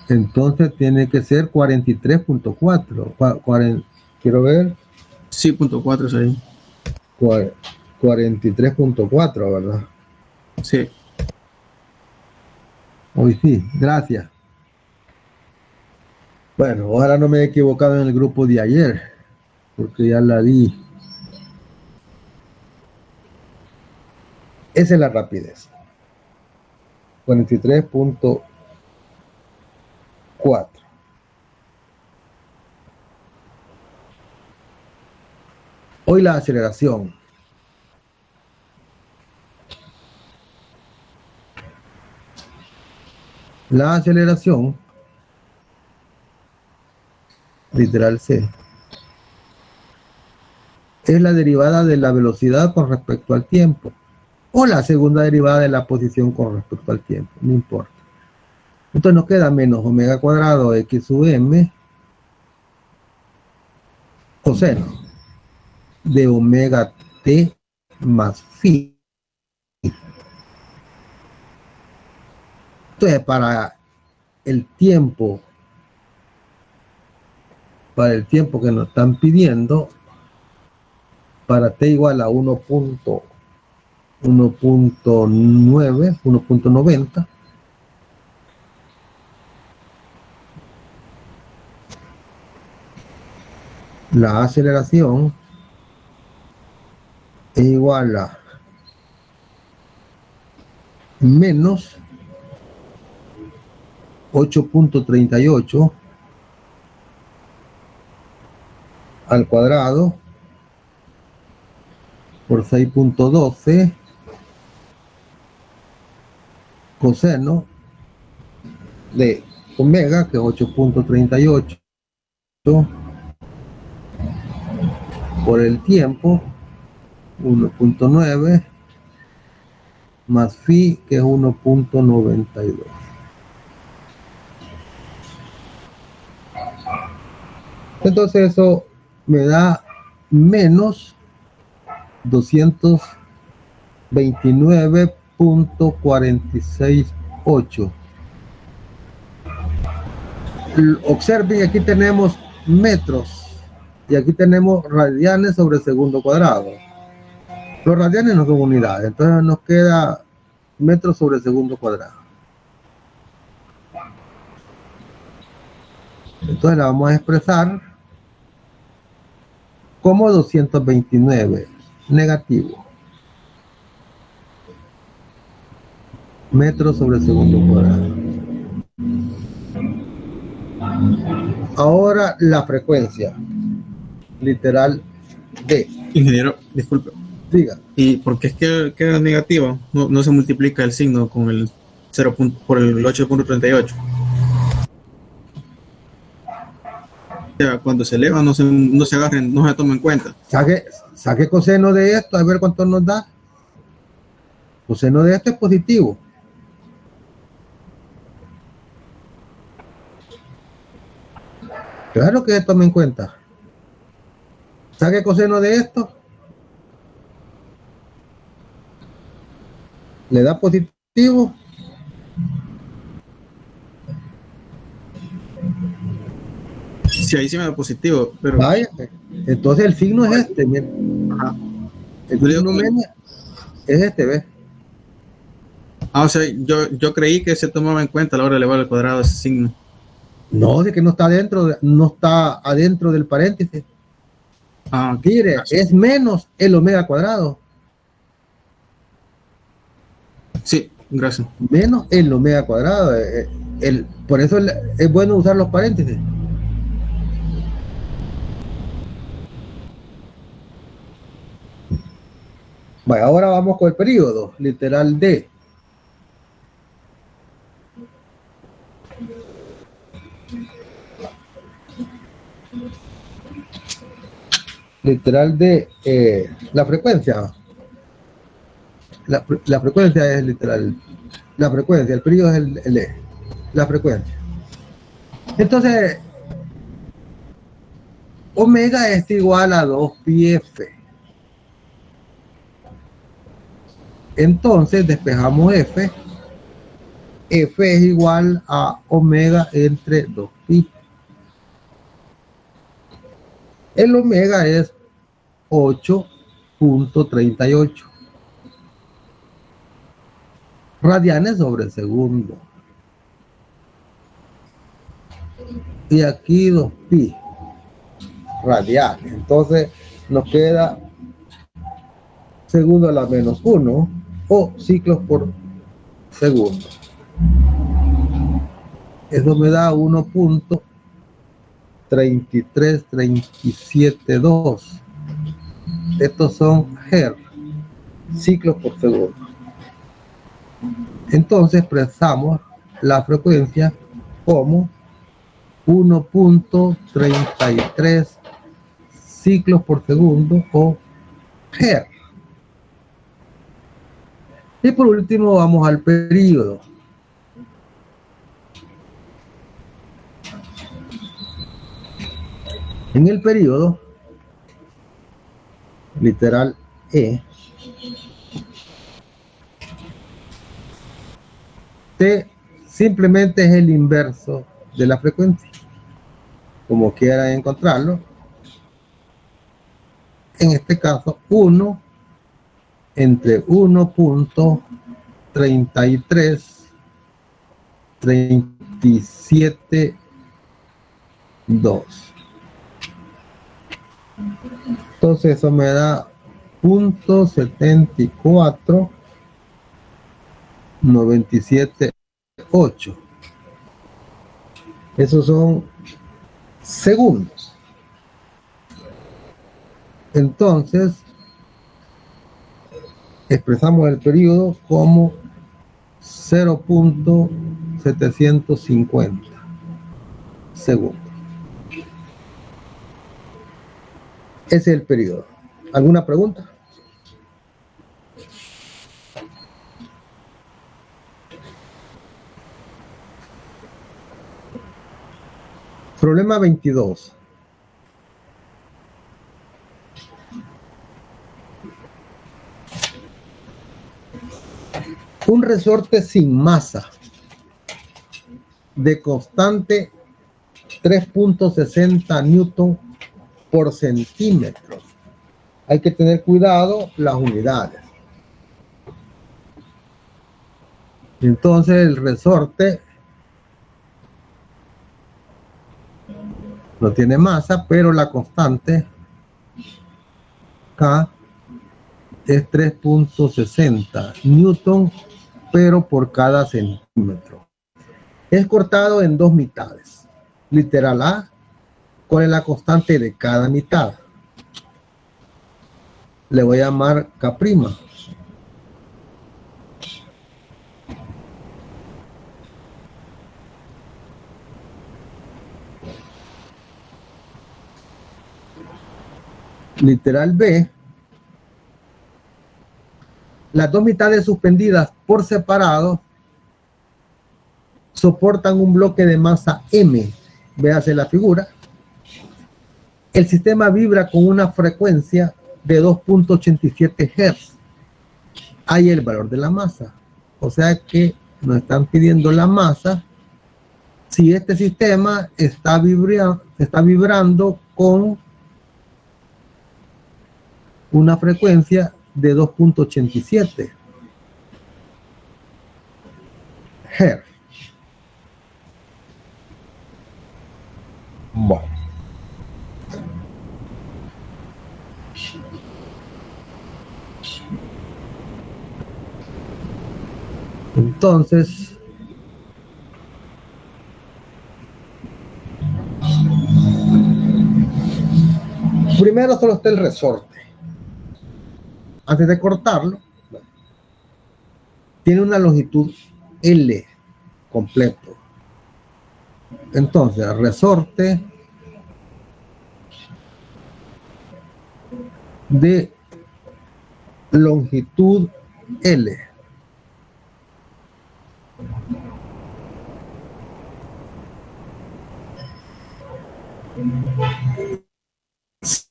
Entonces tiene que ser 43.4. Quiero ver. Sí, punto 4 es ahí. 43.4, ¿verdad? Sí. Hoy sí, gracias. Bueno, ahora no me he equivocado en el grupo de ayer, porque ya la di. Esa es la rapidez. 43.4. Hoy la aceleración. La aceleración, literal C, es la derivada de la velocidad con respecto al tiempo, o la segunda derivada de la posición con respecto al tiempo, no importa. Entonces nos queda menos omega cuadrado x sub m coseno de omega t más phi. Entonces para el tiempo que nos están pidiendo, para t igual a 1.90, la aceleración es igual a menos 8.38 al cuadrado por 6.12 coseno de omega, que es 8.38 por el tiempo, 1.9 más phi, que es 1.92. Entonces eso me da menos 229.468. Observen, aquí tenemos metros y aquí tenemos radianes sobre segundo cuadrado. Los radianes no son unidades, entonces nos queda metros sobre segundo cuadrado. Entonces la vamos a expresar como 229 negativo metros sobre segundo cuadrado. Ahora la frecuencia literal D. Ingeniero, disculpe. Diga. ¿Y por qué es que queda negativo? No se multiplica el signo con el 0. Por el 8.38. O sea, cuando se eleva no se agarren, no se toma en cuenta. Saque coseno de esto, a ver cuánto nos da. Coseno de esto es positivo. Claro que se tome en cuenta. Saque coseno de esto. Le da positivo. Sí, ahí sí me da positivo, pero... Vaya, entonces el signo es este, miren. Ajá. El signo menos es este, ¿ves? O sea, yo creí que se tomaba en cuenta a la hora de elevar al cuadrado ese signo. No, de que no está adentro del paréntesis. Okay. Mire, es menos el omega cuadrado. Sí, gracias. Menos el omega cuadrado. Por eso es bueno usar los paréntesis. Bueno, ahora vamos con el periodo, literal D. Literal D, la frecuencia. La frecuencia es literal. La frecuencia, el periodo es el E. La frecuencia. Entonces, omega es igual a 2 pi f. Entonces despejamos f. F es igual a omega entre 2 pi. El omega es 8.38 radianes sobre segundo. Y aquí 2 pi radianes. Entonces nos queda segundo a la menos 1 o ciclos por segundo. Eso me da 1.33372. Estos son Hertz, ciclos por segundo. Entonces expresamos la frecuencia como 1.33 ciclos por segundo o Hertz. Y por último vamos al periodo. En el periodo, literal E, T simplemente es el inverso de la frecuencia, como quieran encontrarlo. En este caso, 1 entre 1.33372. Entonces eso me da 0.74978. Esos son segundos. Entonces, expresamos el periodo como 0.750 segundos. Ese es el periodo. ¿Alguna pregunta? Problema 22. Un resorte sin masa de constante 3.60 newton por centímetro. Hay que tener cuidado las unidades. Entonces el resorte no tiene masa, pero la constante K es 3.60 newton, pero por cada centímetro. Es cortado en dos mitades. Literal A, ¿cuál es la constante de cada mitad? Le voy a llamar K'. Literal B, las dos mitades suspendidas por separado soportan un bloque de masa M. Véase la figura. El sistema vibra con una frecuencia de 2.87 Hz. Hay el valor de la masa. O sea que nos están pidiendo la masa si este sistema está vibrando con una frecuencia de 2.87 Hz. Bueno. Entonces, primero solo está el resorte. Antes de cortarlo, tiene una longitud L completo. Entonces, el resorte de longitud L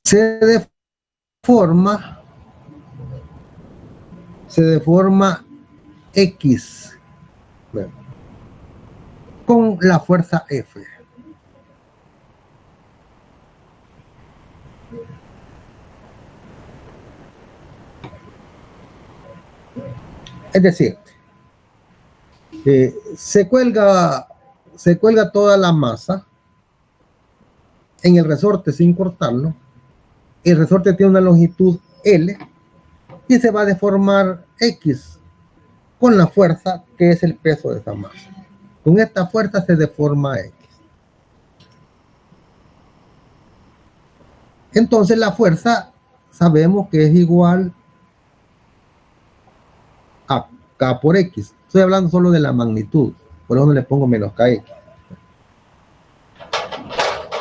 se deforma X con la fuerza F. Es decir, se cuelga toda la masa en el resorte sin cortarlo. El resorte tiene una longitud L y se va a deformar X con la fuerza que es el peso de esa masa. Con esta fuerza se deforma X. Entonces la fuerza sabemos que es igual a K por X. Estoy hablando solo de la magnitud, por eso no le pongo menos KX.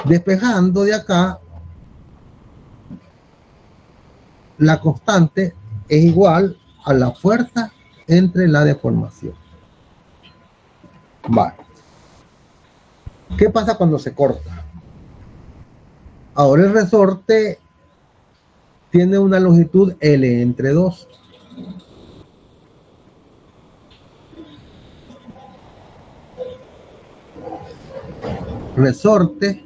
Despejando de acá, la constante es igual a la fuerza entre la deformación. Vale. ¿Qué pasa cuando se corta? Ahora el resorte tiene una longitud L entre 2. Resorte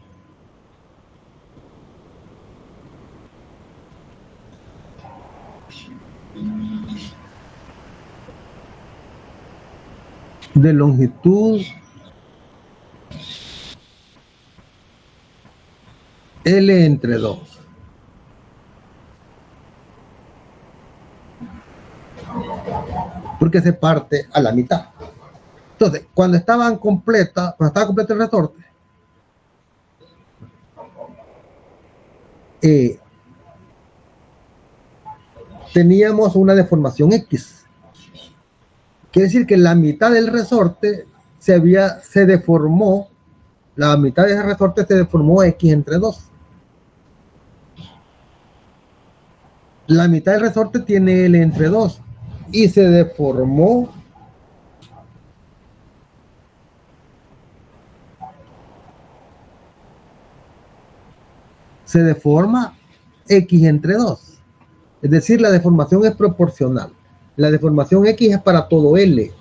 de longitud L entre 2. Porque se parte a la mitad. Entonces, cuando estaba completo el resorte, teníamos una deformación X. Quiere decir que la mitad del resorte se deformó, la mitad del resorte se deformó X entre 2. La mitad del resorte tiene L entre 2 y se deformó se deforma X entre 2. Es decir, la deformación es proporcional. La deformación X es para todo L.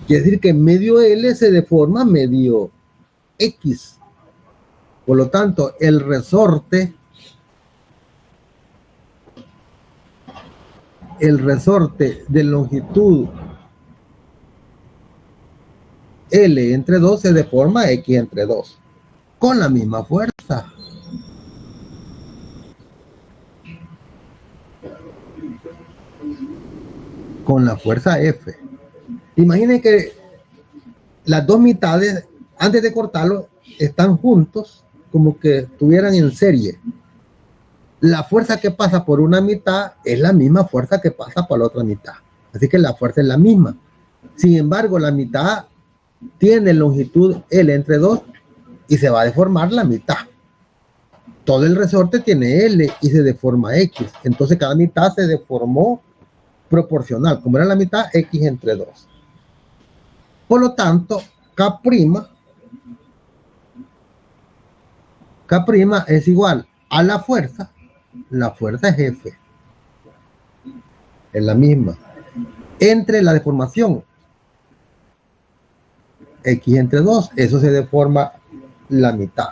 Quiere decir que medio L se deforma medio X. Por lo tanto, el resorte de longitud L entre 2 se deforma X entre 2 con la misma fuerza. Con la fuerza F. Imaginen que las dos mitades, antes de cortarlo, están juntos, como que estuvieran en serie. La fuerza que pasa por una mitad es la misma fuerza que pasa por la otra mitad. Así que la fuerza es la misma. Sin embargo, la mitad tiene longitud L entre 2 y se va a deformar la mitad. Todo el resorte tiene L y se deforma X. Entonces cada mitad se deformó proporcional. Como era la mitad, X entre 2. Por lo tanto, K' es igual a la fuerza es F. Es la misma. Entre la deformación X entre 2, eso se deforma la mitad.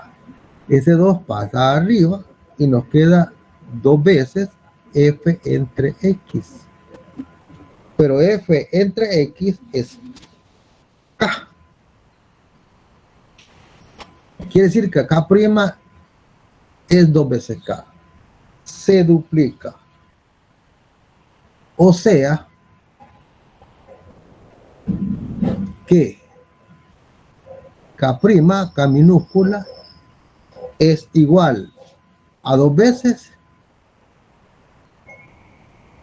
Ese 2 pasa arriba y nos queda 2 veces F entre X. Pero F entre X es K. Quiere decir que K' es 2 veces K. Se duplica. O sea, que K', K minúscula, es igual a 2 veces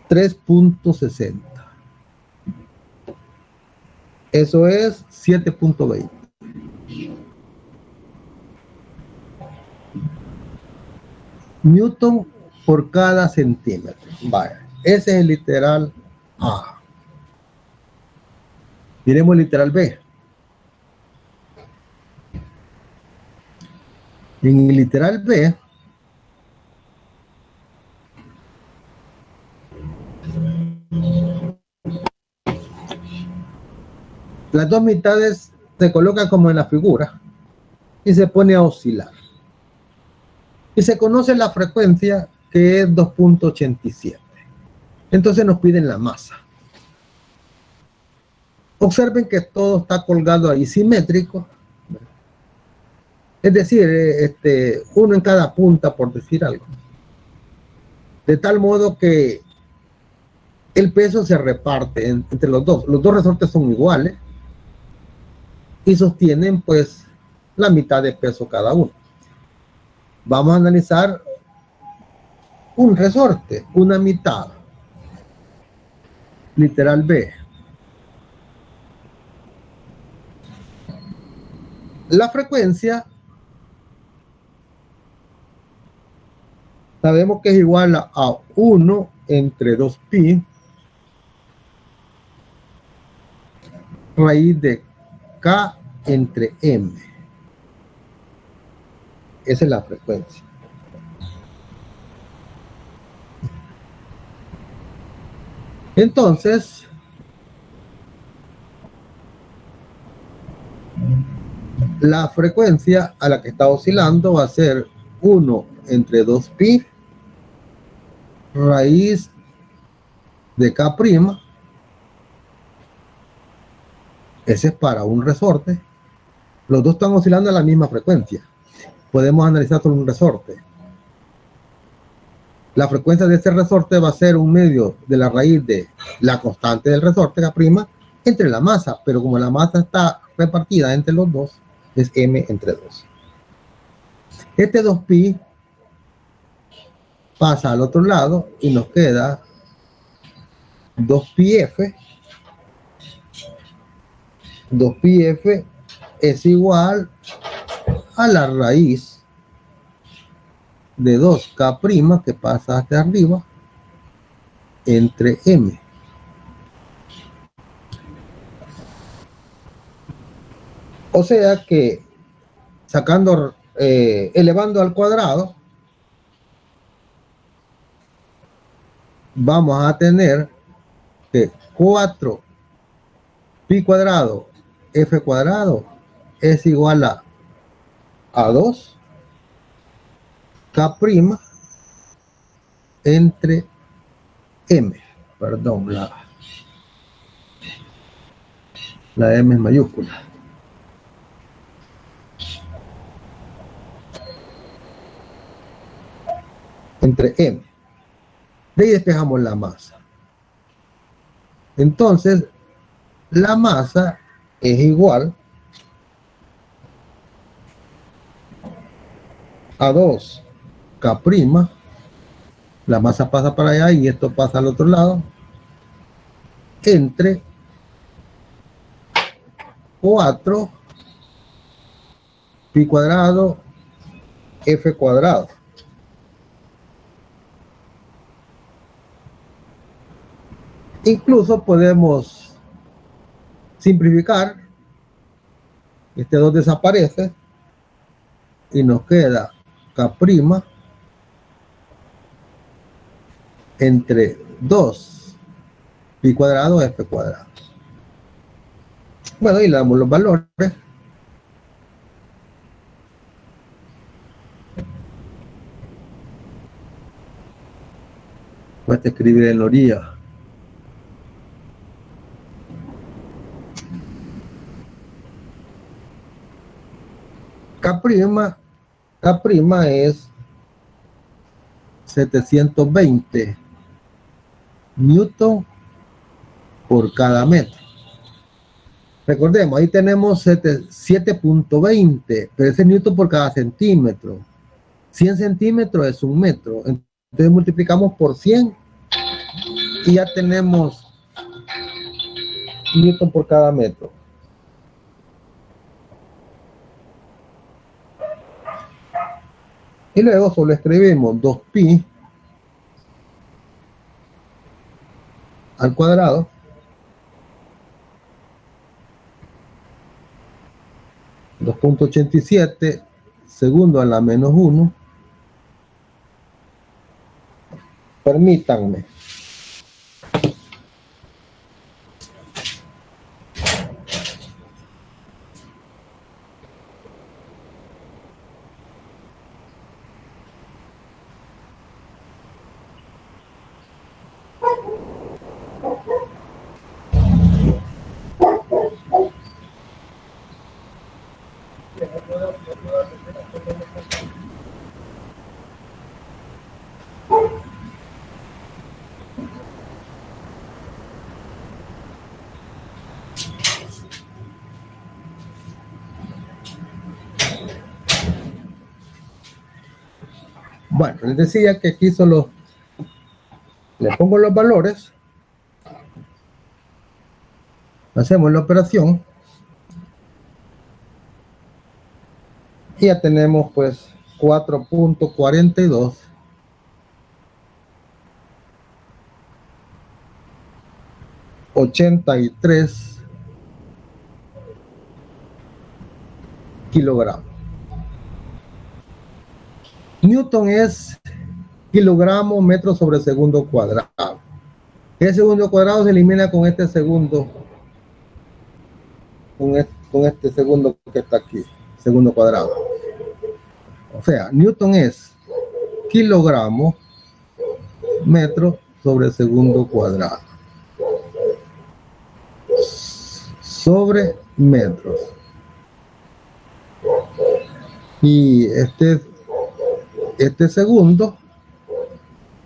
3.60. Eso es 7.20. Newton por cada centímetro. Vaya, ese es el literal A. Miremos el literal B. En el literal B, las dos mitades se colocan como en la figura y se pone a oscilar. Y se conoce la frecuencia, que es 2.87. Entonces nos piden la masa. Observen que todo está colgado ahí simétrico. Es decir, uno en cada punta, por decir algo. De tal modo que el peso se reparte entre los dos. Los dos resortes son iguales y sostienen pues la mitad de peso cada uno. Vamos a analizar un resorte, una mitad. Literal B. La frecuencia sabemos que es igual a 1 entre 2pi raíz de K entre M. Esa es la frecuencia. Entonces, la frecuencia a la que está oscilando va a ser 1 entre 2pi raíz de K'. Ese es para un resorte. Los dos están oscilando a la misma frecuencia. Podemos analizar solo un resorte. La frecuencia de ese resorte va a ser un medio de la raíz de la constante del resorte, K', entre la masa, pero como la masa está repartida entre los dos, es M entre 2. Este 2pi pasa al otro lado y nos queda 2πf. 2πf es igual a la raíz de 2k' que pasa hacia arriba entre m. O sea que sacando, elevando al cuadrado, vamos a tener que 4pi cuadrado f cuadrado es igual a 2 k' entre m. Perdón, la m es mayúscula. Entre m. De ahí despejamos la masa. Entonces, la masa es igual a 2k'. La masa pasa para allá y esto pasa al otro lado. Entre 4pi cuadrado f cuadrado. Incluso podemos simplificar. Este 2 desaparece y nos queda k' entre 2pi cuadrado f cuadrado. Bueno, y le damos los valores. Voy a escribir en la orilla. K' es 720 newton por cada metro. Recordemos, ahí tenemos 7.20, pero ese es newton por cada centímetro. 100 centímetros es 1 metro. Entonces multiplicamos por 100 y ya tenemos newton por cada metro. Y luego solo escribimos 2pi al cuadrado .87 segundo a la menos 1. Permítanme. Bueno, les decía que aquí solo le pongo los valores, hacemos la operación y ya tenemos pues 4.42 83 kilogramos. Newton es kilogramo metro sobre segundo cuadrado. El segundo cuadrado se elimina con este segundo, con este segundo que está aquí, segundo cuadrado. O sea, Newton es kilogramo metro sobre segundo cuadrado. Sobre metros. Y este segundo,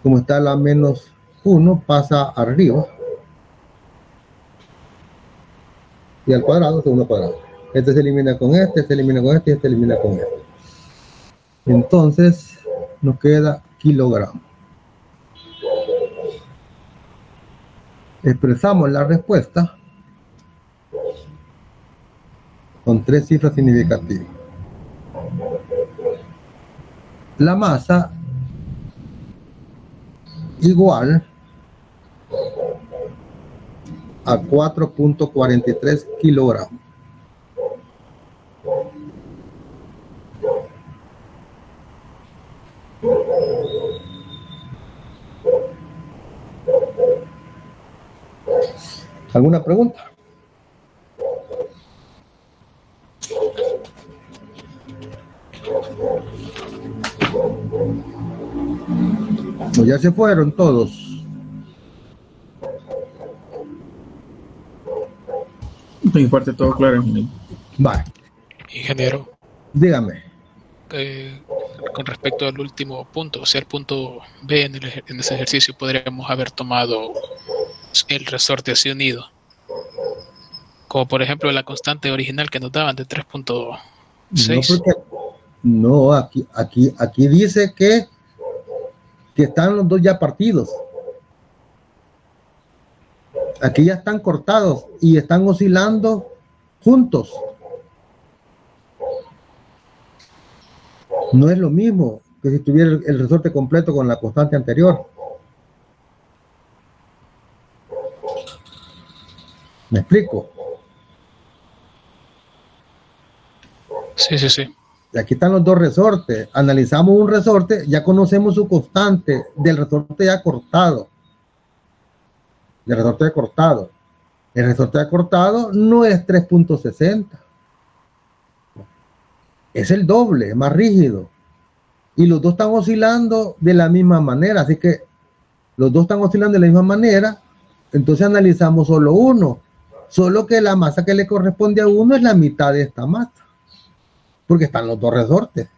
como está a la menos 1, pasa arriba y al cuadrado, segundo cuadrado. Este se elimina con este se elimina con este y este se elimina con este. Entonces nos queda kilogramo. expresamos la respuesta con 3 cifras significativas. La masa igual a 4.43 kilogramos. ¿Alguna pregunta? Pues ya se fueron todos. De mi parte todo claro, ingeniero. Vale, Ingeniero, dígame. con respecto al último punto, o sea, el punto B en ese ejercicio, podríamos haber tomado el resorte así unido. Como por ejemplo la constante original que nos daban de 3.6. No, aquí dice que están los dos ya partidos. Aquí ya están cortados y están oscilando juntos. No es lo mismo que si tuviera el resorte completo con la constante anterior. ¿Me explico? Sí, sí, sí. Aquí están los dos resortes. Analizamos un resorte, ya conocemos su constante del resorte ya cortado. El resorte ya cortado no es 3.60. Es el doble, es más rígido. Y los dos están oscilando de la misma manera. Así que los dos están oscilando de la misma manera. Entonces analizamos solo uno. Solo que la masa que le corresponde a uno es la mitad de esta masa. Porque están los dos resortes.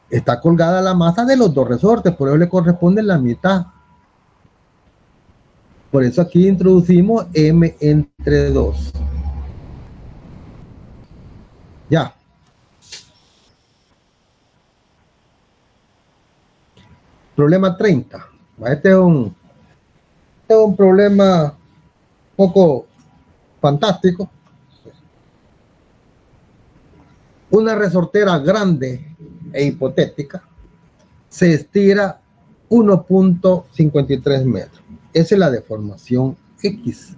Está colgada la masa de los dos resortes. Por eso le corresponde la mitad. Por eso aquí introducimos M entre 2. Ya. Problema 30. Este es un problema poco fantástico. Una resortera grande e hipotética se estira 1.53 metros. Esa es la deformación X.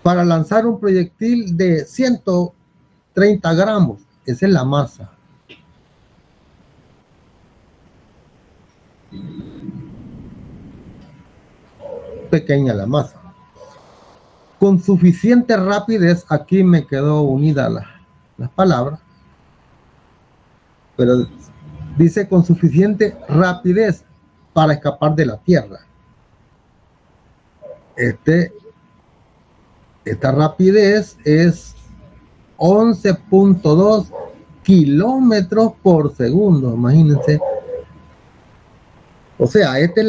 Para lanzar un proyectil de 130 gramos, esa es la masa. Pequeña la masa. Con suficiente rapidez, aquí me quedó unida las palabras, pero dice con suficiente rapidez para escapar de la Tierra. Esta rapidez es 11.2 kilómetros por segundo, imagínense. O sea, esta es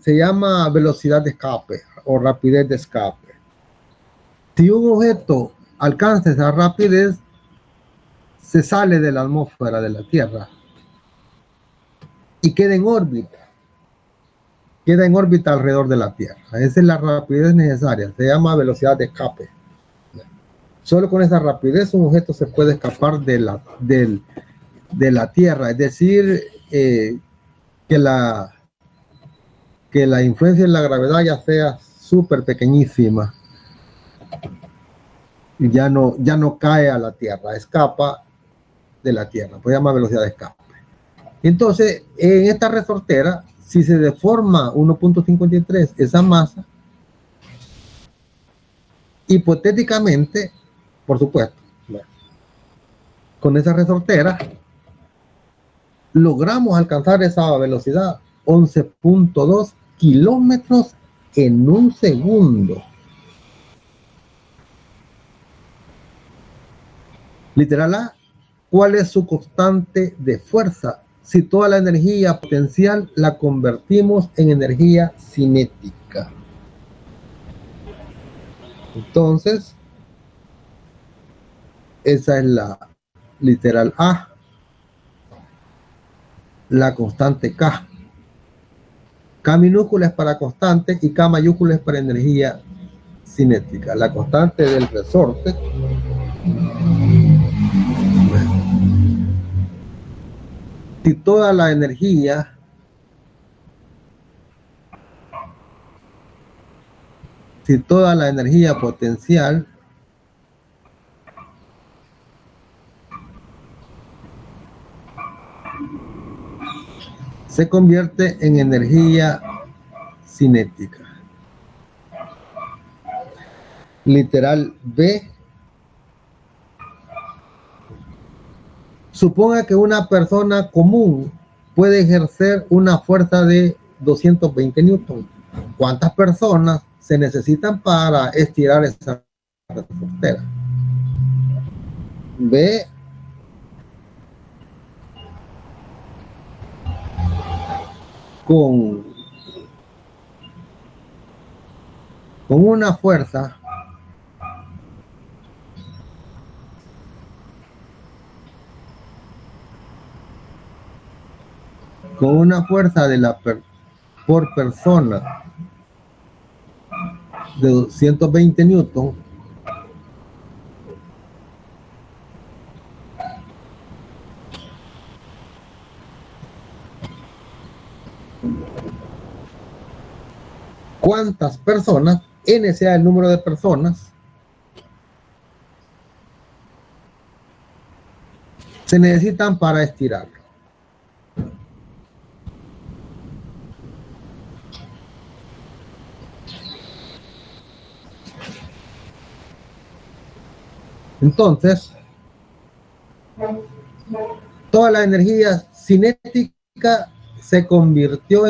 se llama velocidad de escape o rapidez de escape. Si un objeto alcanza esa rapidez, se sale de la atmósfera de la Tierra y queda en órbita. Queda en órbita alrededor de la Tierra. Esa es la rapidez necesaria. Se llama velocidad de escape. Solo con esa rapidez un objeto se puede escapar de la Tierra. Es decir, que la influencia de la gravedad ya sea súper pequeñísima. Y ya no cae a la Tierra, escapa de la Tierra. Pues se llama velocidad de escape. Entonces, en esta resortera, si se deforma 1.53 esa masa, hipotéticamente, por supuesto, con esa resortera, logramos alcanzar esa velocidad, 11.2 kilómetros en un segundo. Literal A, ¿cuál es su constante de fuerza si toda la energía potencial la convertimos en energía cinética? Entonces, esa es literal A, la constante K. K minúscula es para constante y K mayúscula es para energía cinética. La constante del resorte si toda la energía potencial se convierte en energía cinética. Literal B. Suponga que una persona común puede ejercer una fuerza de 220 newton. ¿Cuántas personas se necesitan para estirar esa resortera? B. Con una fuerza por persona de 220 newton, ¿cuántas personas, N sea el número de personas, se necesitan para estirarlo? Entonces, toda la energía cinética se convirtió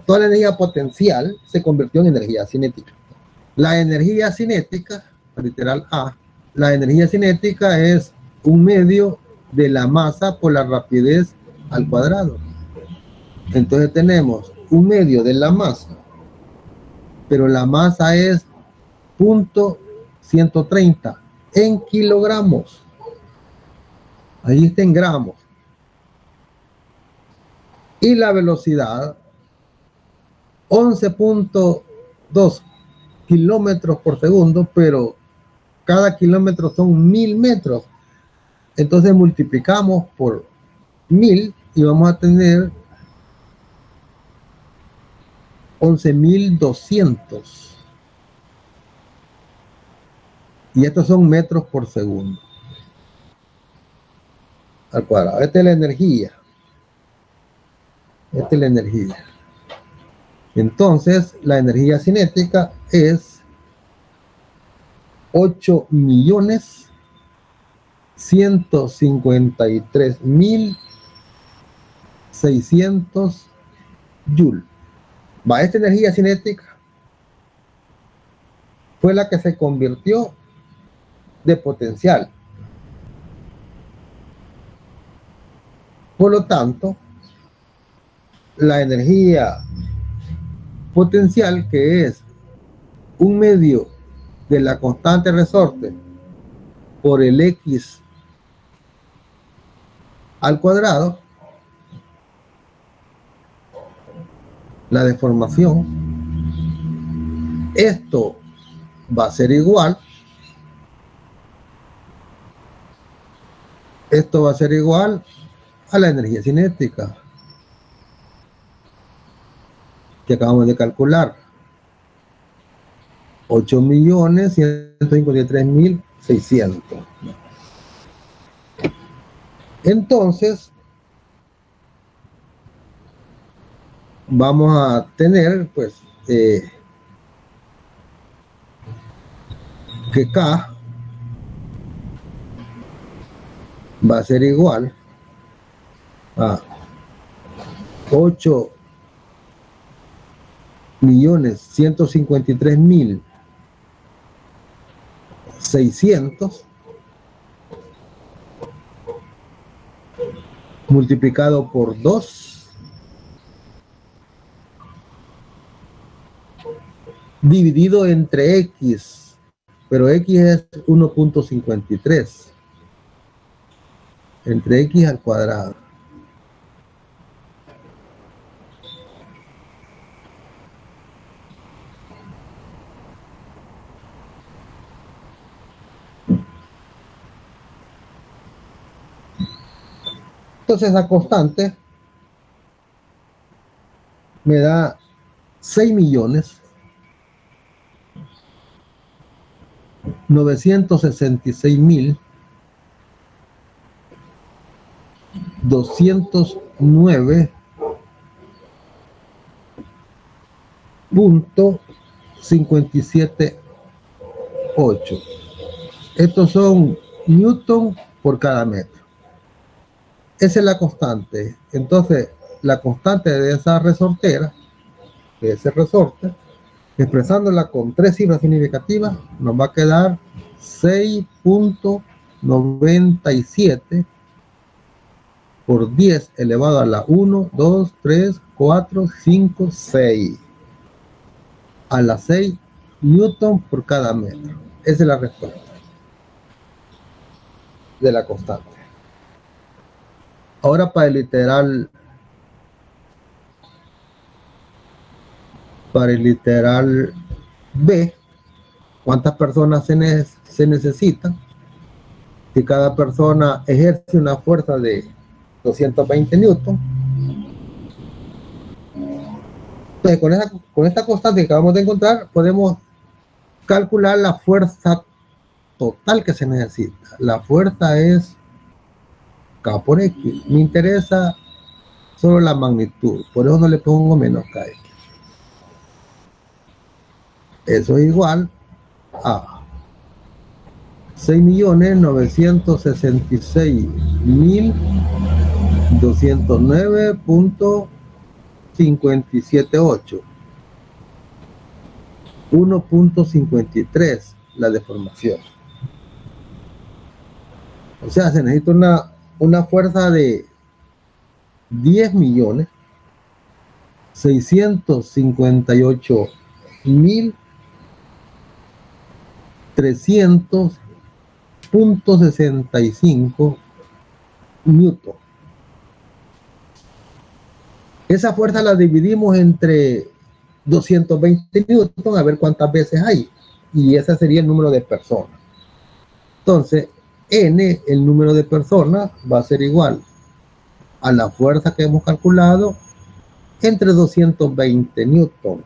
toda la energía potencial se convirtió en energía cinética. La energía cinética, literal A, la energía cinética es un medio de la masa por la rapidez al cuadrado. Entonces tenemos un medio de la masa, pero la masa es 0.130 en kilogramos. Ahí está en gramos. Y la velocidad 11.2 kilómetros por segundo, pero cada kilómetro son 1000 metros. Entonces multiplicamos por 1000 y vamos a tener 11.200. Y estos son metros por segundo al cuadrado. Esta es la energía. Entonces, la energía cinética es 8.153.600 Joule. Esta energía cinética fue la que se convirtió de potencial. Por lo tanto, la energía potencial, que es un medio de la constante resorte por el X al cuadrado, la deformación, esto va a ser igual, a la energía cinética que acabamos de calcular, 8.153.600. Entonces vamos a tener pues que K va a ser igual a 8.153.600 multiplicado por 2 dividido entre X, pero X es 1.53 entre X al cuadrado. Entonces esa constante me da 6.969.57.8. Estos son newton por cada metro. Esa es la constante. Entonces, la constante de esa resortera, de ese resorte, expresándola con 3 cifras significativas, nos va a quedar 6.97 por 10 elevado a la 1, 2, 3, 4, 5, 6. A la 6 newton por cada metro. Esa es la respuesta de la constante. Ahora para el literal B, ¿cuántas personas se necesitan? Si cada persona ejerce una fuerza de 220 newton, entonces con esta constante que acabamos de encontrar, podemos calcular la fuerza total que se necesita. La fuerza es K por X. Me interesa solo la magnitud, por eso no le pongo menos K. Eso es igual a 6.966.209.578. 1.53 la deformación. O sea, se necesita una fuerza de 10.658.300.65 newton. Esa fuerza la dividimos entre 220 newton a ver cuántas veces hay, y ese sería el número de personas. Entonces n, el número de personas, va a ser igual a la fuerza que hemos calculado entre 220 newton.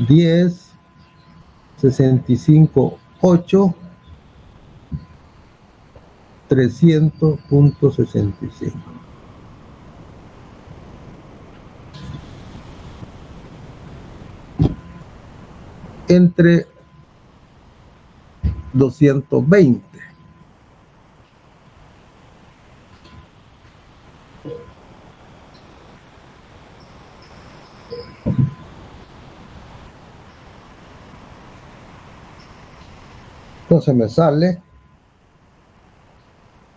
10, 65, 8, 300.65. Entre 220. Entonces me sale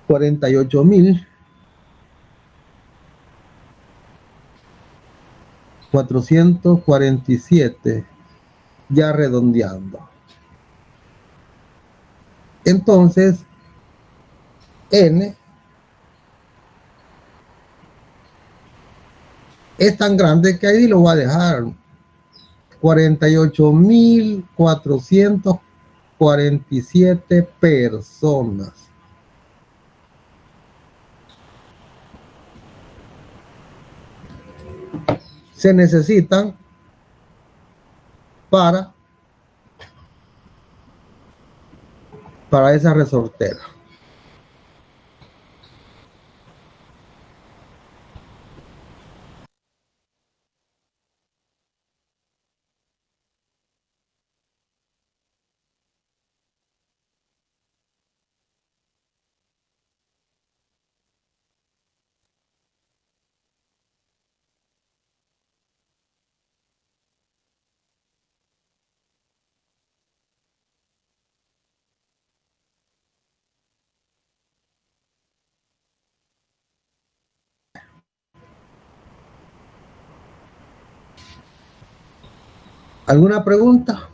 48.447, ya redondeando. Entonces n es tan grande que ahí lo voy a dejar. 48.447 personas. Se necesitan para esa resortera. ¿Alguna pregunta?